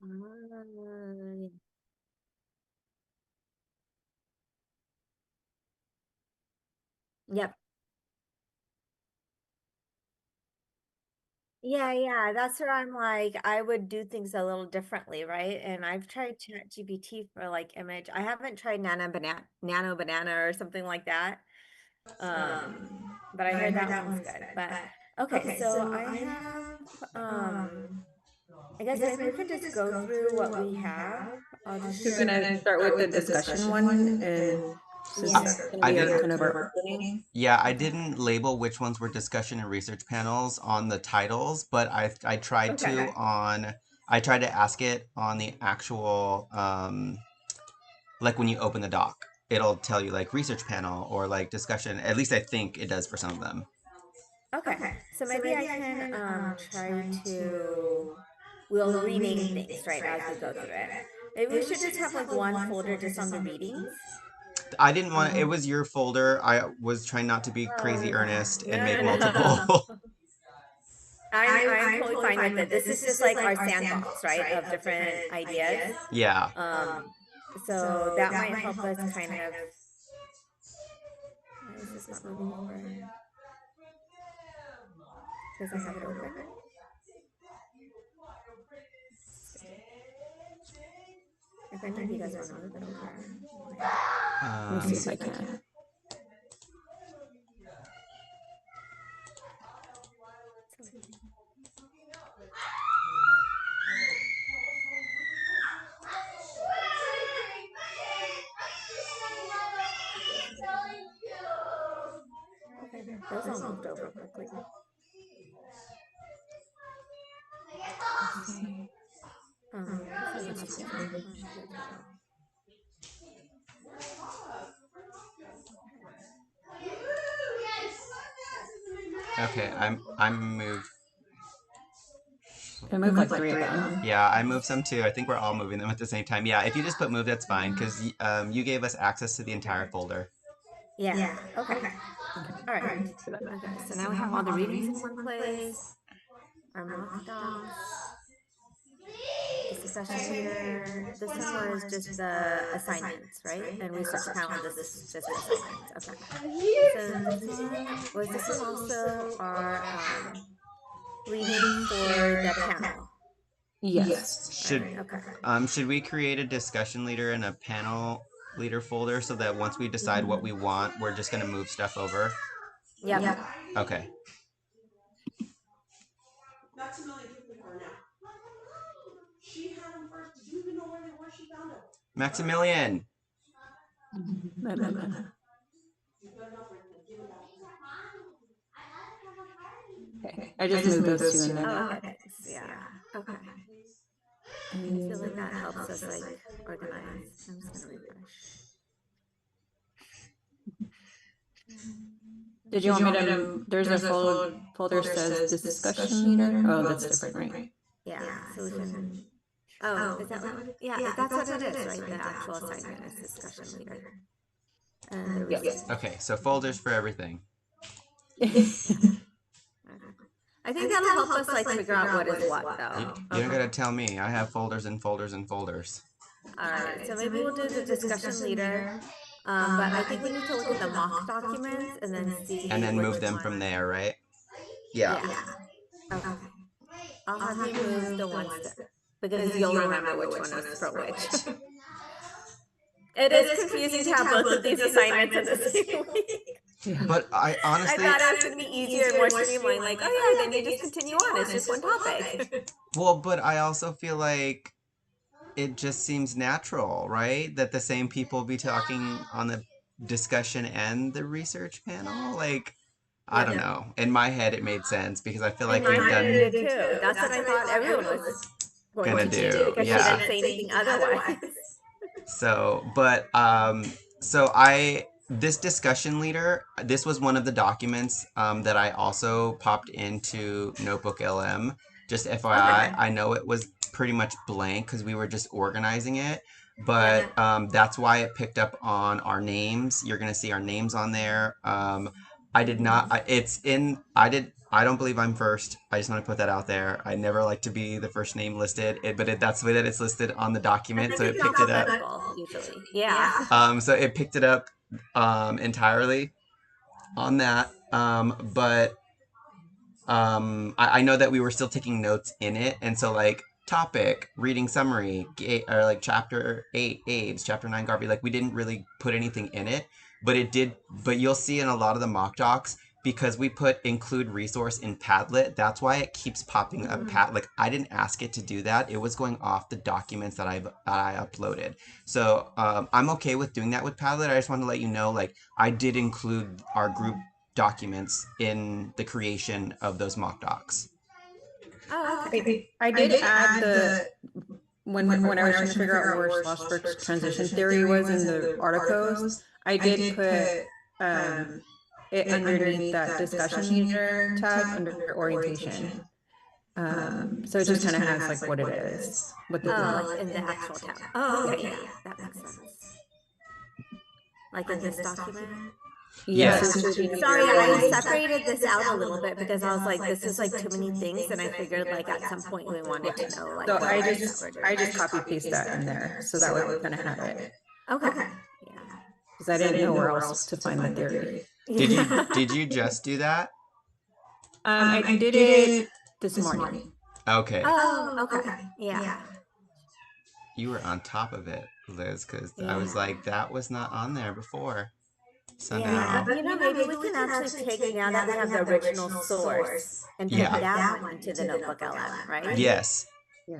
Ah, yep. Yeah, yeah, that's where I'm like, I would do things a little differently, right? And I've tried ChatGPT for like image. I haven't tried Nano Banana or something like that. But I heard that one's good. But okay, so I have I guess maybe we can just go through what we have. I'll just You're share. gonna start with the discussion one, and since Yeah. that's gonna I be our didn't. kind of our opening. Yeah, I Okay. didn't label which ones were discussion and research panels on the titles, but I tried Okay. to on I tried to ask it on the actual like when you open the doc, it'll tell you like research panel or like discussion. At least I think it does for some of them. Okay. So maybe I can try to we'll rename things right as we go through it. Maybe we should just have like one folder just on the readings. I didn't want it was your folder. I was trying not to be Oh crazy yeah. earnest and make No, no, multiple. no. I'm totally fine with it. This is just like our sandbox, right, of different ideas. Yeah. So that might help us kind of, why is this not moving forward? Because I have it open. If any of you guys want to move it over. Let me see if I can. Okay, those all moved over quickly. Let's see. Because I Let's have just this move it. on here as well. Okay, I'm moved. I moved like three of them. Yeah, I moved some too. I think we're all moving them at the same time. Yeah, if you just put move, that's fine because you gave us access to the entire folder. Yeah, okay. Okay. All right. For that. Okay, so now we have all the readings in one place, our mock docs, discussion leader. This one was just the assignments, right? And research panel, this is just the assignments. Okay. So this one, was this one also our reading for the panel? Yes. Should Right, okay. should we create a discussion leader and a panel leader folder so that once we decide what we want, we're just gonna move stuff over? Yep. Okay. Maximilian. No, no, no. Okay. I just moved those two in there Oh, now. okay, thanks. Yeah. Okay. And I then feel like that helps us like organize. I'm just gonna refresh. did you want me to, there's a folder says discussion leader? Oh, that's different, right? Yeah, so we can, oh, is that what yeah, that's what it is, right? The actual assignment is discussion leader. And the Yes. research. Okay, so folders for everything. Okay. I think that'll help us like figure out what is what though. You don't gotta tell me. I have folders and folders and folders. All right, so maybe we'll do the discussion leader. But I think we need to look at the mock documents and then And see then which move them from one. there, right? Yeah. Yeah. Okay. I'll have you move the ones that, because you'll remember which one is for which. It is confusing to have both of these assignments in the same week. Yeah. But I I honestly, thought it was going to be easier and more streamlined. Like, oh yeah, then you just continue on. It's just one topic. well, but I also feel like it just seems natural, right? That the same people be talking on the discussion and the research panel. Like, I don't Yep. know. In my head, it made sense because I feel In like my we've head, it done did too. That's what I thought everyone was going gonna to do do. because she Yeah. didn't say anything otherwise. So, but so I this discussion leader, this was one of the documents that I also popped into Notebook LM. Just FYI, Okay. I know it was pretty much blank because we were just organizing it, but that's why it picked up on our names. You're gonna see our names on there. I did not. It's in. I did. I don't believe I'm first. I just want to put that out there. I never like to be the first name listed, that's the way that it's listed on the I document. think So it's it picked it up. alphabetical usually. Yeah. So it picked it up entirely on that. But I know that we were still taking notes in it, and so like topic, reading summary, or like chapter 8 AIDS, chapter 9 Garvey, like we didn't really put anything in it, but it did. But you'll see in a lot of the mock docs, because we put include resource in Padlet, that's why it keeps popping up. Like I didn't ask it to do that; it was going off the documents that I uploaded. So I'm okay with doing that with Padlet. I just want to let you know, like I did include our group documents in the creation of those mock docs. Oh, okay. I did add the when I was trying to figure out where Schlossberg's transition theory was in the articles, I did put it underneath that discussion leader tab under orientation. So it just kind of has like what it is, what the Oh, thing. like in the actual tab. Oh, okay, yeah, that makes sense. Like in this document. Yes. Sorry, I separated this out a little bit because I was like, this is like too many things, and I figured like at some point we wanted to know like So what I it is that just we're I doing. just copy paste that in there so that way we kind of had it Okay. Yeah. because I didn't know where else to find the theory. Did you just do that? I did it this morning. Okay. Oh, okay. Yeah. You were on top of it, Liz, because I Yeah. was like, that was not on there before. So Yeah, now, but maybe we can actually take now that we have the original source and put Yeah. that one into the Notebook LM, right? yes. Yeah.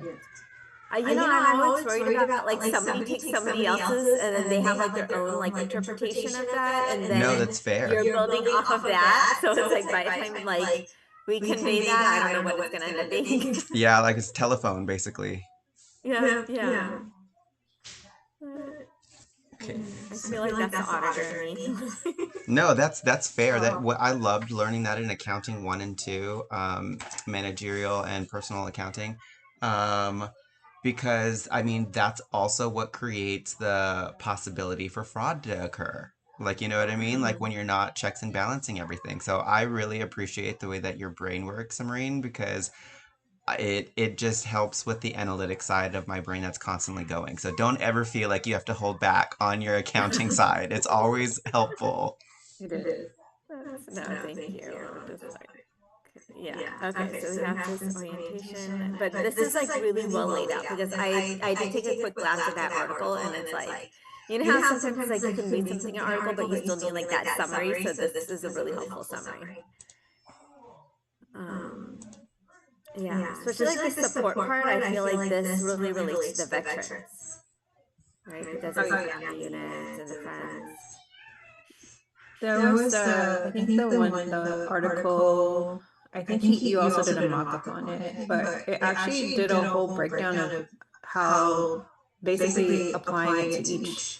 I'm always worried about like somebody takes somebody else's and then they have like their own like interpretation of that, and then No, that's fair. you're building off of that. So it's like by the time like we convey that, I don't know what it's gonna end up being. Yeah, like it's telephone, basically. Yeah. Okay. I feel like that's the auditor in me. No, that's fair. That what I loved learning that in accounting 1 and 2, managerial and personal accounting, because I mean that's also what creates the possibility for fraud to occur. Like you know what I mean? Like when you're not checks and balancing everything. So I really appreciate the way that your brain works, Marine, because it just helps with the analytic side of my brain that's constantly going. So don't ever feel like you have to hold back on your accounting side. It's always helpful. It is. No, thank you. Just like, yeah. Okay, so we have this orientation, but this is like really well laid out because I did take a quick glance at that article, and it's like, you know how sometimes like you can read something in an article, but you still need like that summary. So this is a really helpful summary. Yeah, especially like the support part. I feel like this really relates to the veterans, right? Because of the family units and the friends. There was I think the article, I think you also did a mock-up on it, but it actually did a whole breakdown of how basically applying it to each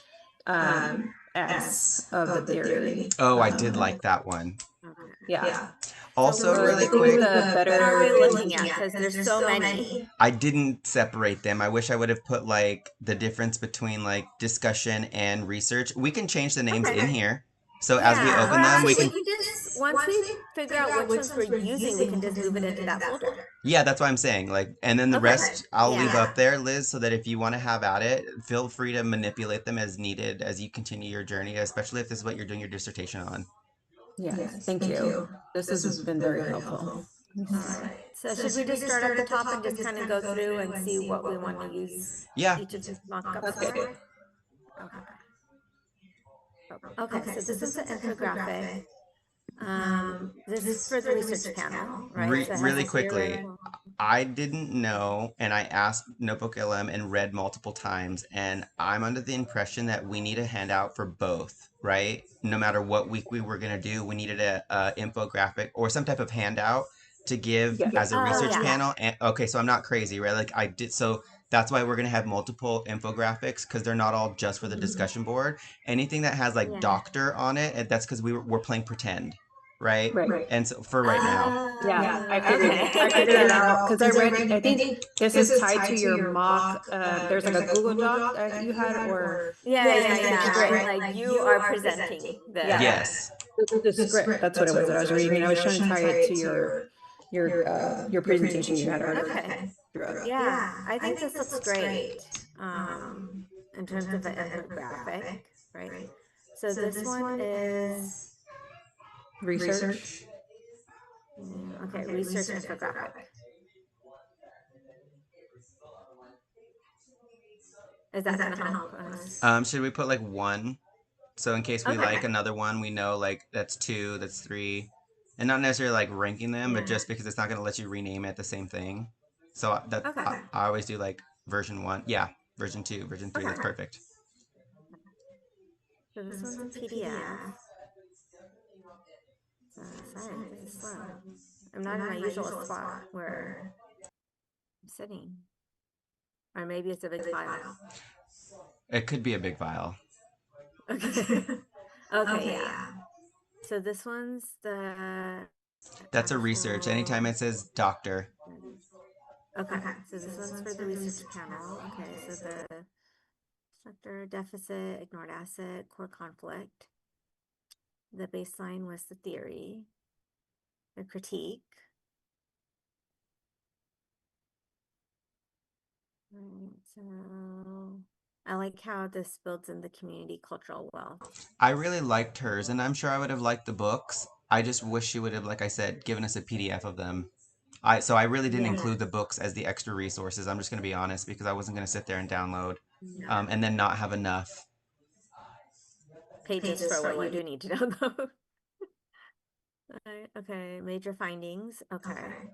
S of the theory. Oh, I did like that one. Okay. Yeah. Also, So really I think quick, the what are we better looking at? Because there's so many. I didn't separate them. I wish I would have put like the difference between like discussion and research. We can change the names in here. So as we Yeah, open or them, we actually, can. we can just once we figure out which ones we're using, we can just move it into that folder. Yeah, that's what I'm saying. Like, and then the Okay. rest I'll leave Yeah. up there, Liz, so that if you want to have at it, feel free to manipulate them as needed as you continue your journey, especially if this is what you're doing your dissertation on. Yes, thank you. This has been very helpful. All right. So should we just start at the top and just kind of go through and see what we want to use Yeah. each of these mock-ups for? Okay. Okay, so this is the infographic. This is for the research panel, right? So it has Really a quickly, zero. I didn't know, and I asked Notebook LM and read multiple times, and I'm under the impression that we need a handout for both, right? No matter what week we were going to do, we needed a infographic or some type of handout to give as a research yeah. panel. And okay, so I'm not crazy, right? Like I did, so that's why we're going to have multiple infographics because they're not all just for the discussion board. Anything that has like Yeah. doctor on it, and that's because we're playing pretend. Right? Right. And so for right now. Yeah, I Okay. figured it out because I read, I think this is tied to your mock, there's like a Google Doc that you had or Yeah. Right. Like you are presenting the. Yes. The script, that's what it was that I was reading, and I was trying to tie it to your presentation you had already Okay. drew up. Yeah, I think this looks great. In terms of an infographic, right? So this one is, Research. okay, research infographic. Is that gonna help us? Should we put like one? So in case we Okay. like another one, we know like that's two, that's three. And not necessarily like ranking them, but Yeah. just because it's not going to let you rename it the same thing. So that Okay. I always do like version one. Yeah, version two, version three. Okay. That's perfect. So this one's a PDF. Sorry, this is slow. I'm not in my usual spot where I'm sitting. Or maybe it's a big file. It could be a big file. Okay. Okay, yeah. So this one's the That's a research. Anytime it says doctor. Okay, so this one's for the research panel. Okay, so the sector deficit, ignored asset, core conflict. The baseline was the theory, the critique. Right, so I like how this builds in the community cultural wealth. I really liked hers, and I'm sure I would have liked the books. I just wish she would have, like I said, given us a PDF of them. So I really didn't Yeah. include the books as the extra resources. I'm just going to be honest because I wasn't going to sit there and download, Yeah. and then not have enough. Pages for what you do need to download. Okay, major findings. Okay.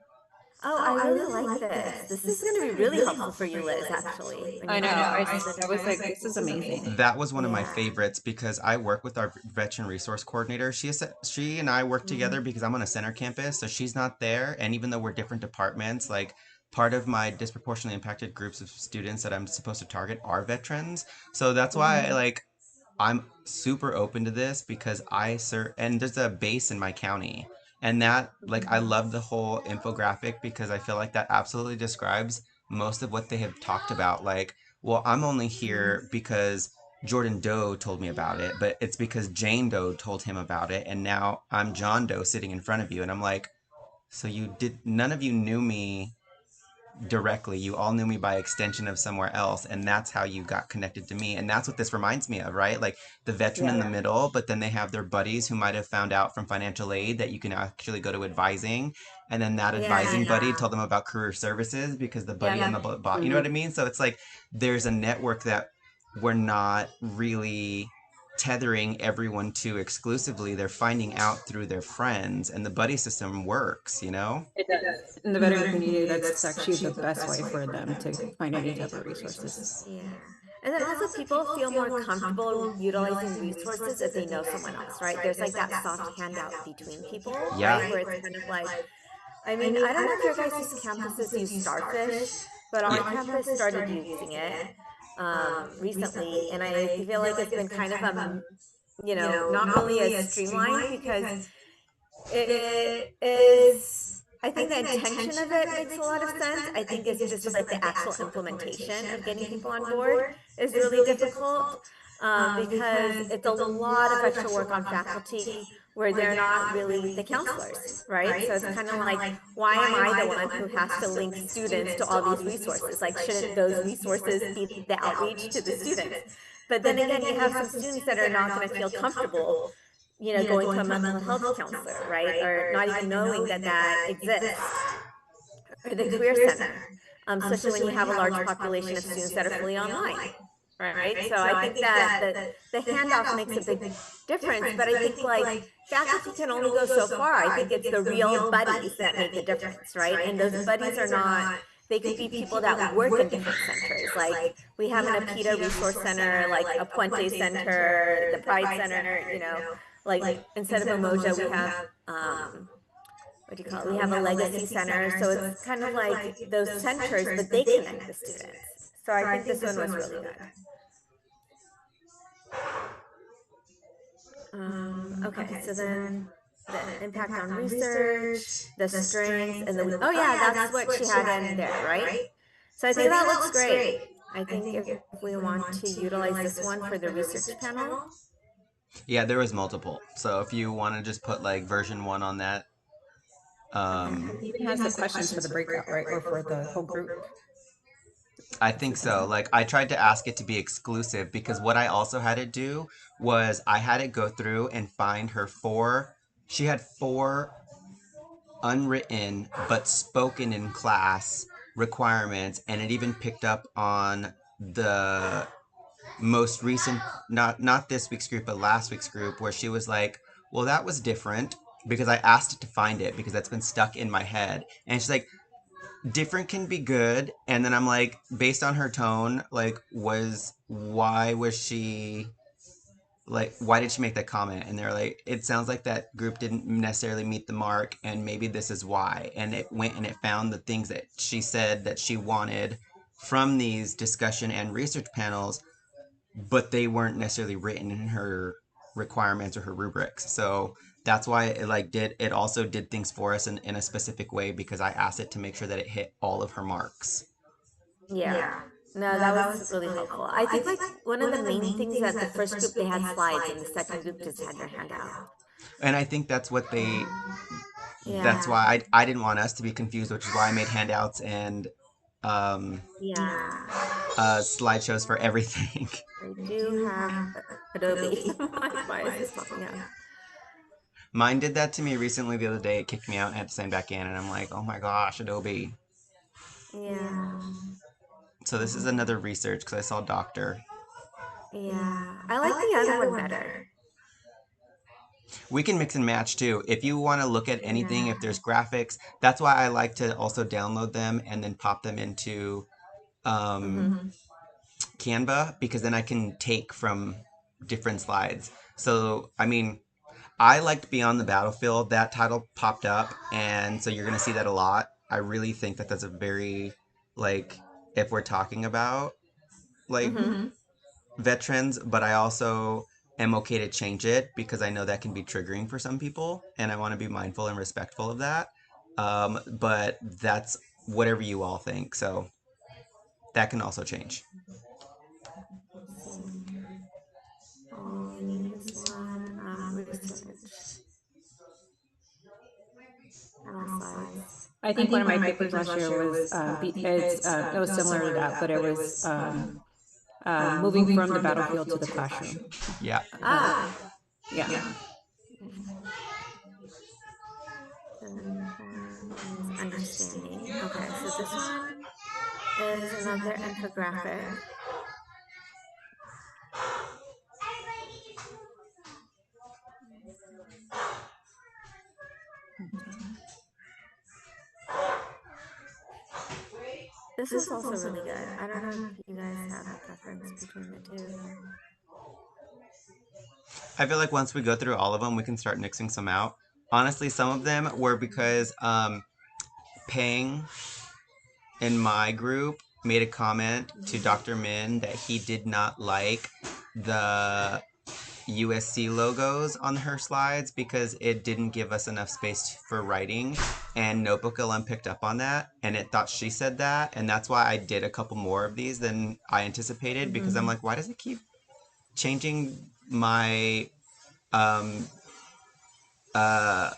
Oh, I really like this. This is going to be really helpful for you, Liz, actually. When I you know. have I was like, this is amazing. That was one of my Yeah. favorites because I work with our veteran resource coordinator. She and I work together because I'm on a center campus, so she's not there. And even though we're different departments, like part of my disproportionately impacted groups of students that I'm supposed to target are veterans. So that's why like I'm super open to this because I serve, and there's a base in my county. And that, like, I love the whole infographic because I feel like that absolutely describes most of what they have talked about. Like, well, I'm only here because Jordan Doe told me about it, but it's because Jane Doe told him about it. And now I'm John Doe sitting in front of you. And I'm like, so none of you knew me directly. You all knew me by extension of somewhere else, and that's how you got connected to me. And that's what this reminds me of, right? Like the veteran in the middle, but then they have their buddies who might have found out from financial aid that you can actually go to advising, and then that advising buddy told them about career services because the buddy on the bot, you know what I mean? So it's like there's a network that we're not really tethering everyone to exclusively. They're finding out through their friends, and the buddy system works, you know? It does. In the veteran community, that's actually the best way for them to find any type of resources. Yeah. And then also people feel more comfortable utilizing resources if they know someone else, right? There's like that soft handout between people, Yeah. right? Where it's kind of like, I mean, I don't know if your guys' campuses use Starfish, but our campus started using it recently, and I feel like it's been kind of not really as streamlined because it is, I think the intention of it makes a lot of sense. I think it's just like the actual implementation of getting people on board is really difficult because it's a lot of extra work on faculty where they're not really the counselors, right? So it's kind of like, why am I the one who has to link students to all these resources? Like, shouldn't those resources be the outreach to the students? But then again, you have some students that are not going to feel comfortable going to a mental health counselor, right? Or not even knowing that that exists. Or the career center, especially when you have a large population of students that are fully online, right? So I think that the handoff makes a big difference, but I think like faculty can only go so far. I think it's the real buddies that make a difference, right? And those buddies are not, they could be people that work in different centers. Like we have an APITA resource center, like a Puente Center, the Pride Center, like instead of Umoja, we have, what do you call it? We have a legacy center. So it's kind of like those centers, but they connect the students. So I think this one was really good. Okay, so then the impact on research, the strengths, and the, oh yeah, that's what she had in there, right? So I think that looks great. I think if we want to utilize this one for the research panel, Yeah, there was multiple. So if you want to just put like version one on that, um, Okay. It even has the questions for the breakout, right? Or for the whole group. I Let's see think if I so. can. Like I tried to ask it to be exclusive because what I also had to do was I had it go through and find her four. She had four unwritten but spoken in class requirements, and it even picked up on the most recent, not this week's group but last week's group, where she was like, well, that was different because I asked it to find it because that's been stuck in my head. And she's like, different can be good. And then I'm like, based on her tone, like, why was she like, why did she make that comment? And they're like, it sounds like that group didn't necessarily meet the mark, and maybe this is why. And it went and it found the things that she said that she wanted from these discussion and research panels, but they weren't necessarily written in her requirements or her rubrics. So that's why it like did it also did things for us in a specific way because I asked it to make sure that it hit all of her marks. Yeah. No, that was really helpful. I think like one of the main things that the first group they had slides and the second group just had their handout. And I think that's what they that's Yeah. why I didn't want us to be confused, which is why I made handouts and um, Yeah. slideshows for everything. I do have Adobe. Why is this popping up? Mine did that to me recently the other day. It kicked me out and I had to sign back in, and I'm like, oh my gosh, Adobe. Yeah. So this is another research because I saw doctor. Yeah. I like the other one better. We can mix and match too. If you want to look at anything, if Yeah. there's graphics, that's why I like to also download them and then pop them into Mm-hmm. Canva because then I can take from different slides. So, I mean, I liked Beyond the Battlefield. That title popped up, and so you're going to see that a lot. I really think that that's a very, like, if we're talking about, like, Mm-hmm. veterans, but I also am okay to change it because I know that can be triggering for some people, and I want to be mindful and respectful of that. But that's whatever you all think, so that can also change. Let's see. Following this one, research and all slides. I think one of my papers last year was it was similar to that, but it was moving from the battlefield to the classroom. Yeah. Ah, Yeah. then one is understanding. Okay, so this one is another infographic. This was also really good. I don't know if you guys have a preference between the two. I feel like once we go through all of them, we can start mixing some out. Honestly, some of them were because Pang in my group made a comment to Dr. Min that he did not like the USC logos on her slides because it didn't give us enough space for writing. And Notebook LM picked up on that and it thought she said that. And that's why I did a couple more of these than I anticipated because I'm like, why does it keep changing my um, uh,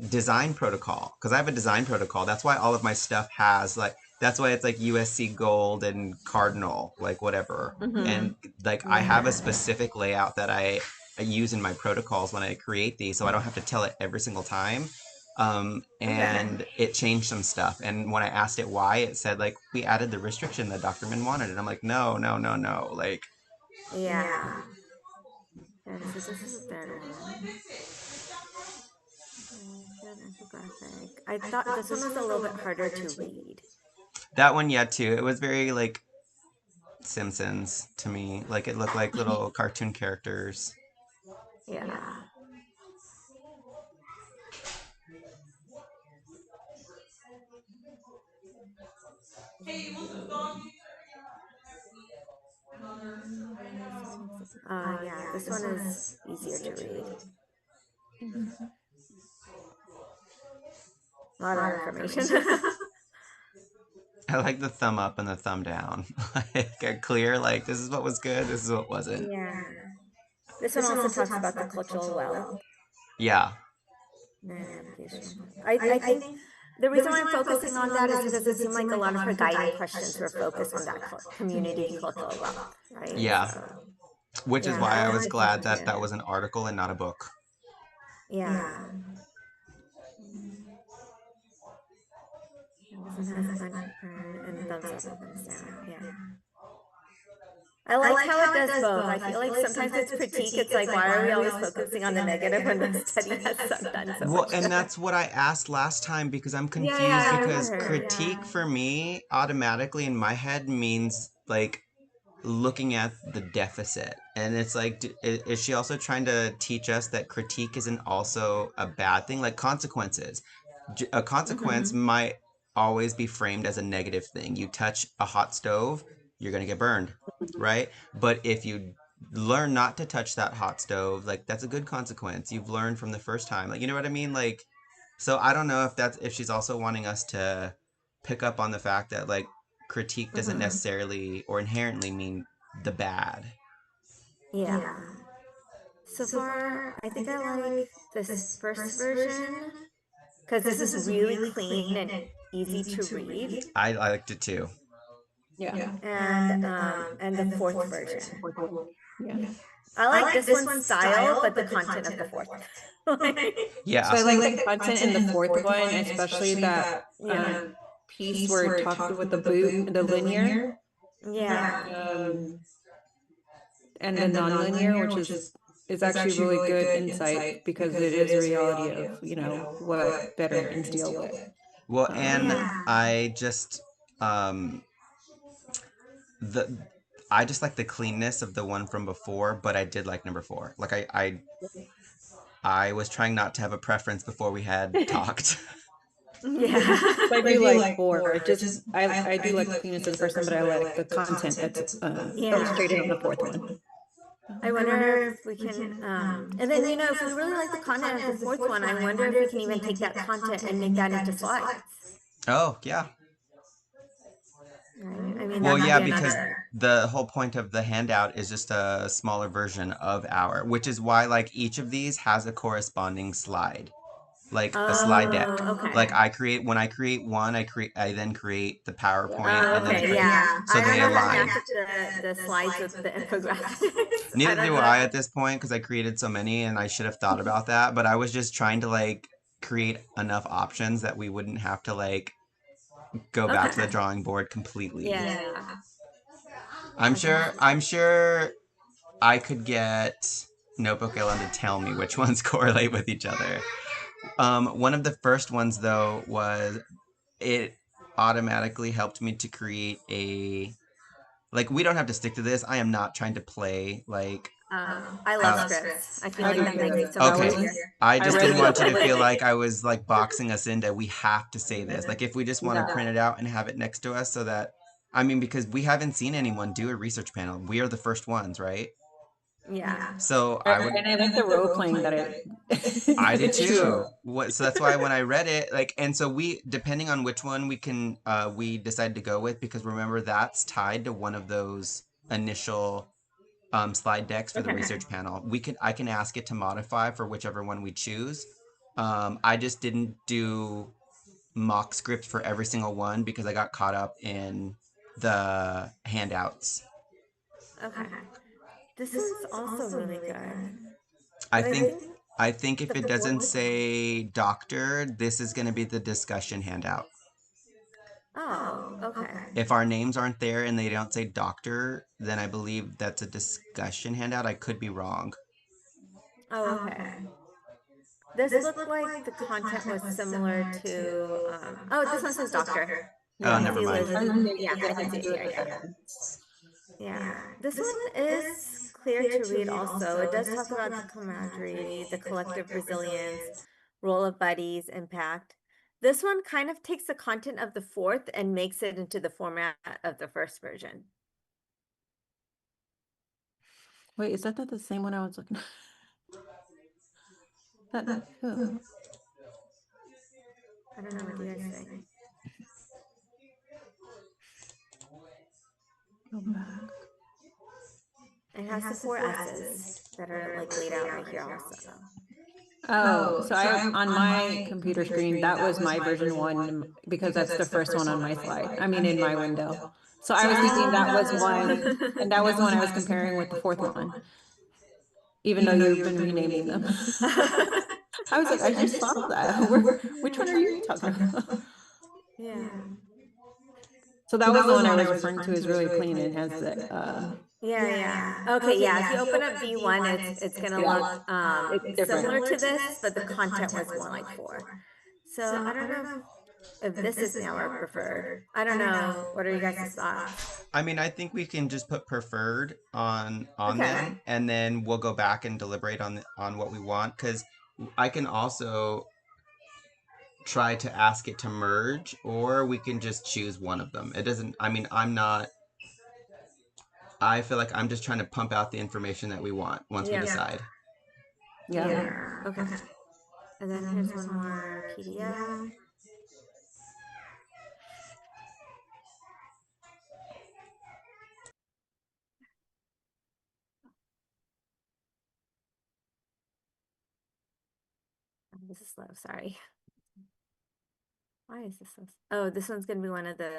design protocol? Because I have a design protocol. That's why all of my stuff has like, that's why it's like USC gold and cardinal, like whatever. And like I have a Yeah. specific layout that I use in my protocols when I create these, so I don't have to tell it every single time. Okay. And it changed some stuff. And when I asked it why, it said like we added the restriction that Dr. Min wanted, and I'm like, no, no, no, no. Like, Yeah. Okay, so this is the third one. Good infographic. I thought this one was a little bit harder to read. that one, yeah, too. It was very like Simpsons to me. Like it looked like little cartoon characters. Yeah. Yeah, this one is easier to read. A lot of information. I like the thumb up and the thumb down. Like a clear, like this is what was good, this is what wasn't. Yeah. This one also talks about the cultural wealth Yeah. and navigational. I think the reason why I'm focusing on that is because it seemed like a lot of her guiding questions were focused on that community and cultural wealth, right? Yeah. So, Which is yeah, why that I one was was glad that that interesting. was an article and not a book. Yeah. This one has unearned and thumbs up and thumbs down. Yeah. I like how it does both. I feel like sometimes it's critique. It's like, why are we always focusing on the negative when the study has done so Well, much and good? that's what I asked last time because I'm Yeah, confused I because remember. critique for me automatically in my head means like looking at the deficit. And it's like, is she also trying to teach us that critique isn't also a bad thing? Like consequences. A consequence might always be framed as a negative thing. You touch a hot stove, you're going to get burned, right? But if you learn not to touch that hot stove, like that's a good consequence. You've learned from the first time. Like, you know what I mean? Like, so I don't know if she's also wanting us to pick up on the fact that like critique doesn't necessarily or inherently mean the bad. Yeah. So far, I think I like this first version because this is really clean and easy to read, I liked it too. Yeah. and the fourth version. Yeah. I like this one's style, but the content of the fourth. Yeah. So I like the content in the fourth one, especially that Yeah. piece where it talks with the linear, Yeah. and the nonlinear, which is actually really good insight because it is a reality of, what veterans deal with. Well, and Yeah. I just um the I just like the cleanness of the one from before, but I did like number 4. Like I was trying not to have a preference before we had talked. Yeah. I do like 4. It just I do like the cleanness of the first one, but I like the content that's Yeah. illustrated on the fourth one. I wonder if we can, and then, if we really like the content of the fourth one, I wonder if we can even take that content and make that into slides. Oh, yeah. Right? I mean, Well, that could yeah, be because another. the whole point of the handout is just a smaller version of which is why like each of these has a corresponding slide. Like a slide deck. Oh, okay. Like when I create one, I then create the PowerPoint Oh, and then okay, yeah. so I don't they know how to align. match up the slides with the infographics. Neither don't do know. I at this point because I created so many and I should have thought about that, but I was just trying to like create enough options that we wouldn't have to like go back to the Okay. drawing board completely. Yeah. I'm sure I could get Notebook Ellen to tell me which ones correlate with each other. One of the first ones though was it automatically helped me to create a like we don't have to stick to this. I am not trying to play like I love scripts. I feel I like do that too. makes it so That much okay. was easier. I just read didn't it want you to like feel like I was like boxing us into we have to say this. Like if we just want to No. print it out and have it next to us so that I mean because we haven't seen anyone do a research panel. We are the first ones, right? Yeah. So I would And I like the role playing that it I that did it showed. too. So that's why when I read it, like, and so we, depending on which one we decide to go with, because remember that's tied to one of those initial slide decks for the Okay. research panel. I can ask it to modify for whichever one we choose. I just didn't do mock script for every single one because I got caught up in the handouts. Okay. This one's also really good. I But I think think I think if the it fourth. doesn't say doctor, this is going to be the discussion handout. Oh, okay. If our names aren't there and they don't say doctor, then I believe that's a discussion handout. I could be wrong. Oh, okay. This looked like the content was similar to, oh, this one says doctor. Oh, I Yeah. never see mind. Liz. Yeah, It I can has see to it do with here. the Yeah. veterans. Yeah. This one is clear to read also. It does talk about the camaraderie, the collective resilience, role of buddies, impact. This one kind of takes the content of the fourth and makes it into the format of the first version. Wait, is that not the same one I was looking at? That who? I don't know. What do you guys think? Go back. It has the 4 S's that are like laid out right here also. Oh, so I on my computer screen, that was my version one because that's the first one on my slide. I mean, in my window. So I was thinking that was one, and that was the one I was comparing with the fourth one, even though you've been renaming them. I was like, I just saw that. Which one are you talking about? Yeah. So that was the one I was referring to as really clean and has the Yeah. Okay, yeah. If you open up V1, it's gonna yeah, look it's similar different. to this, but the content was more like 4. So I don't know if this is now our preferred. I don't know. What are you guys' thoughts? I mean, I think we can just put preferred on Okay. them, and then we'll go back and deliberate on what we want. Because I can also try to ask it to merge, or we can just choose one of them. It doesn't. I mean, I'm not. I feel like I'm just trying to pump out the information that we want once we Yeah. decide. Yeah. Yeah. Okay. And then here's one more PDF. This is slow, sorry. Why is this so? Oh, this one's gonna be one of the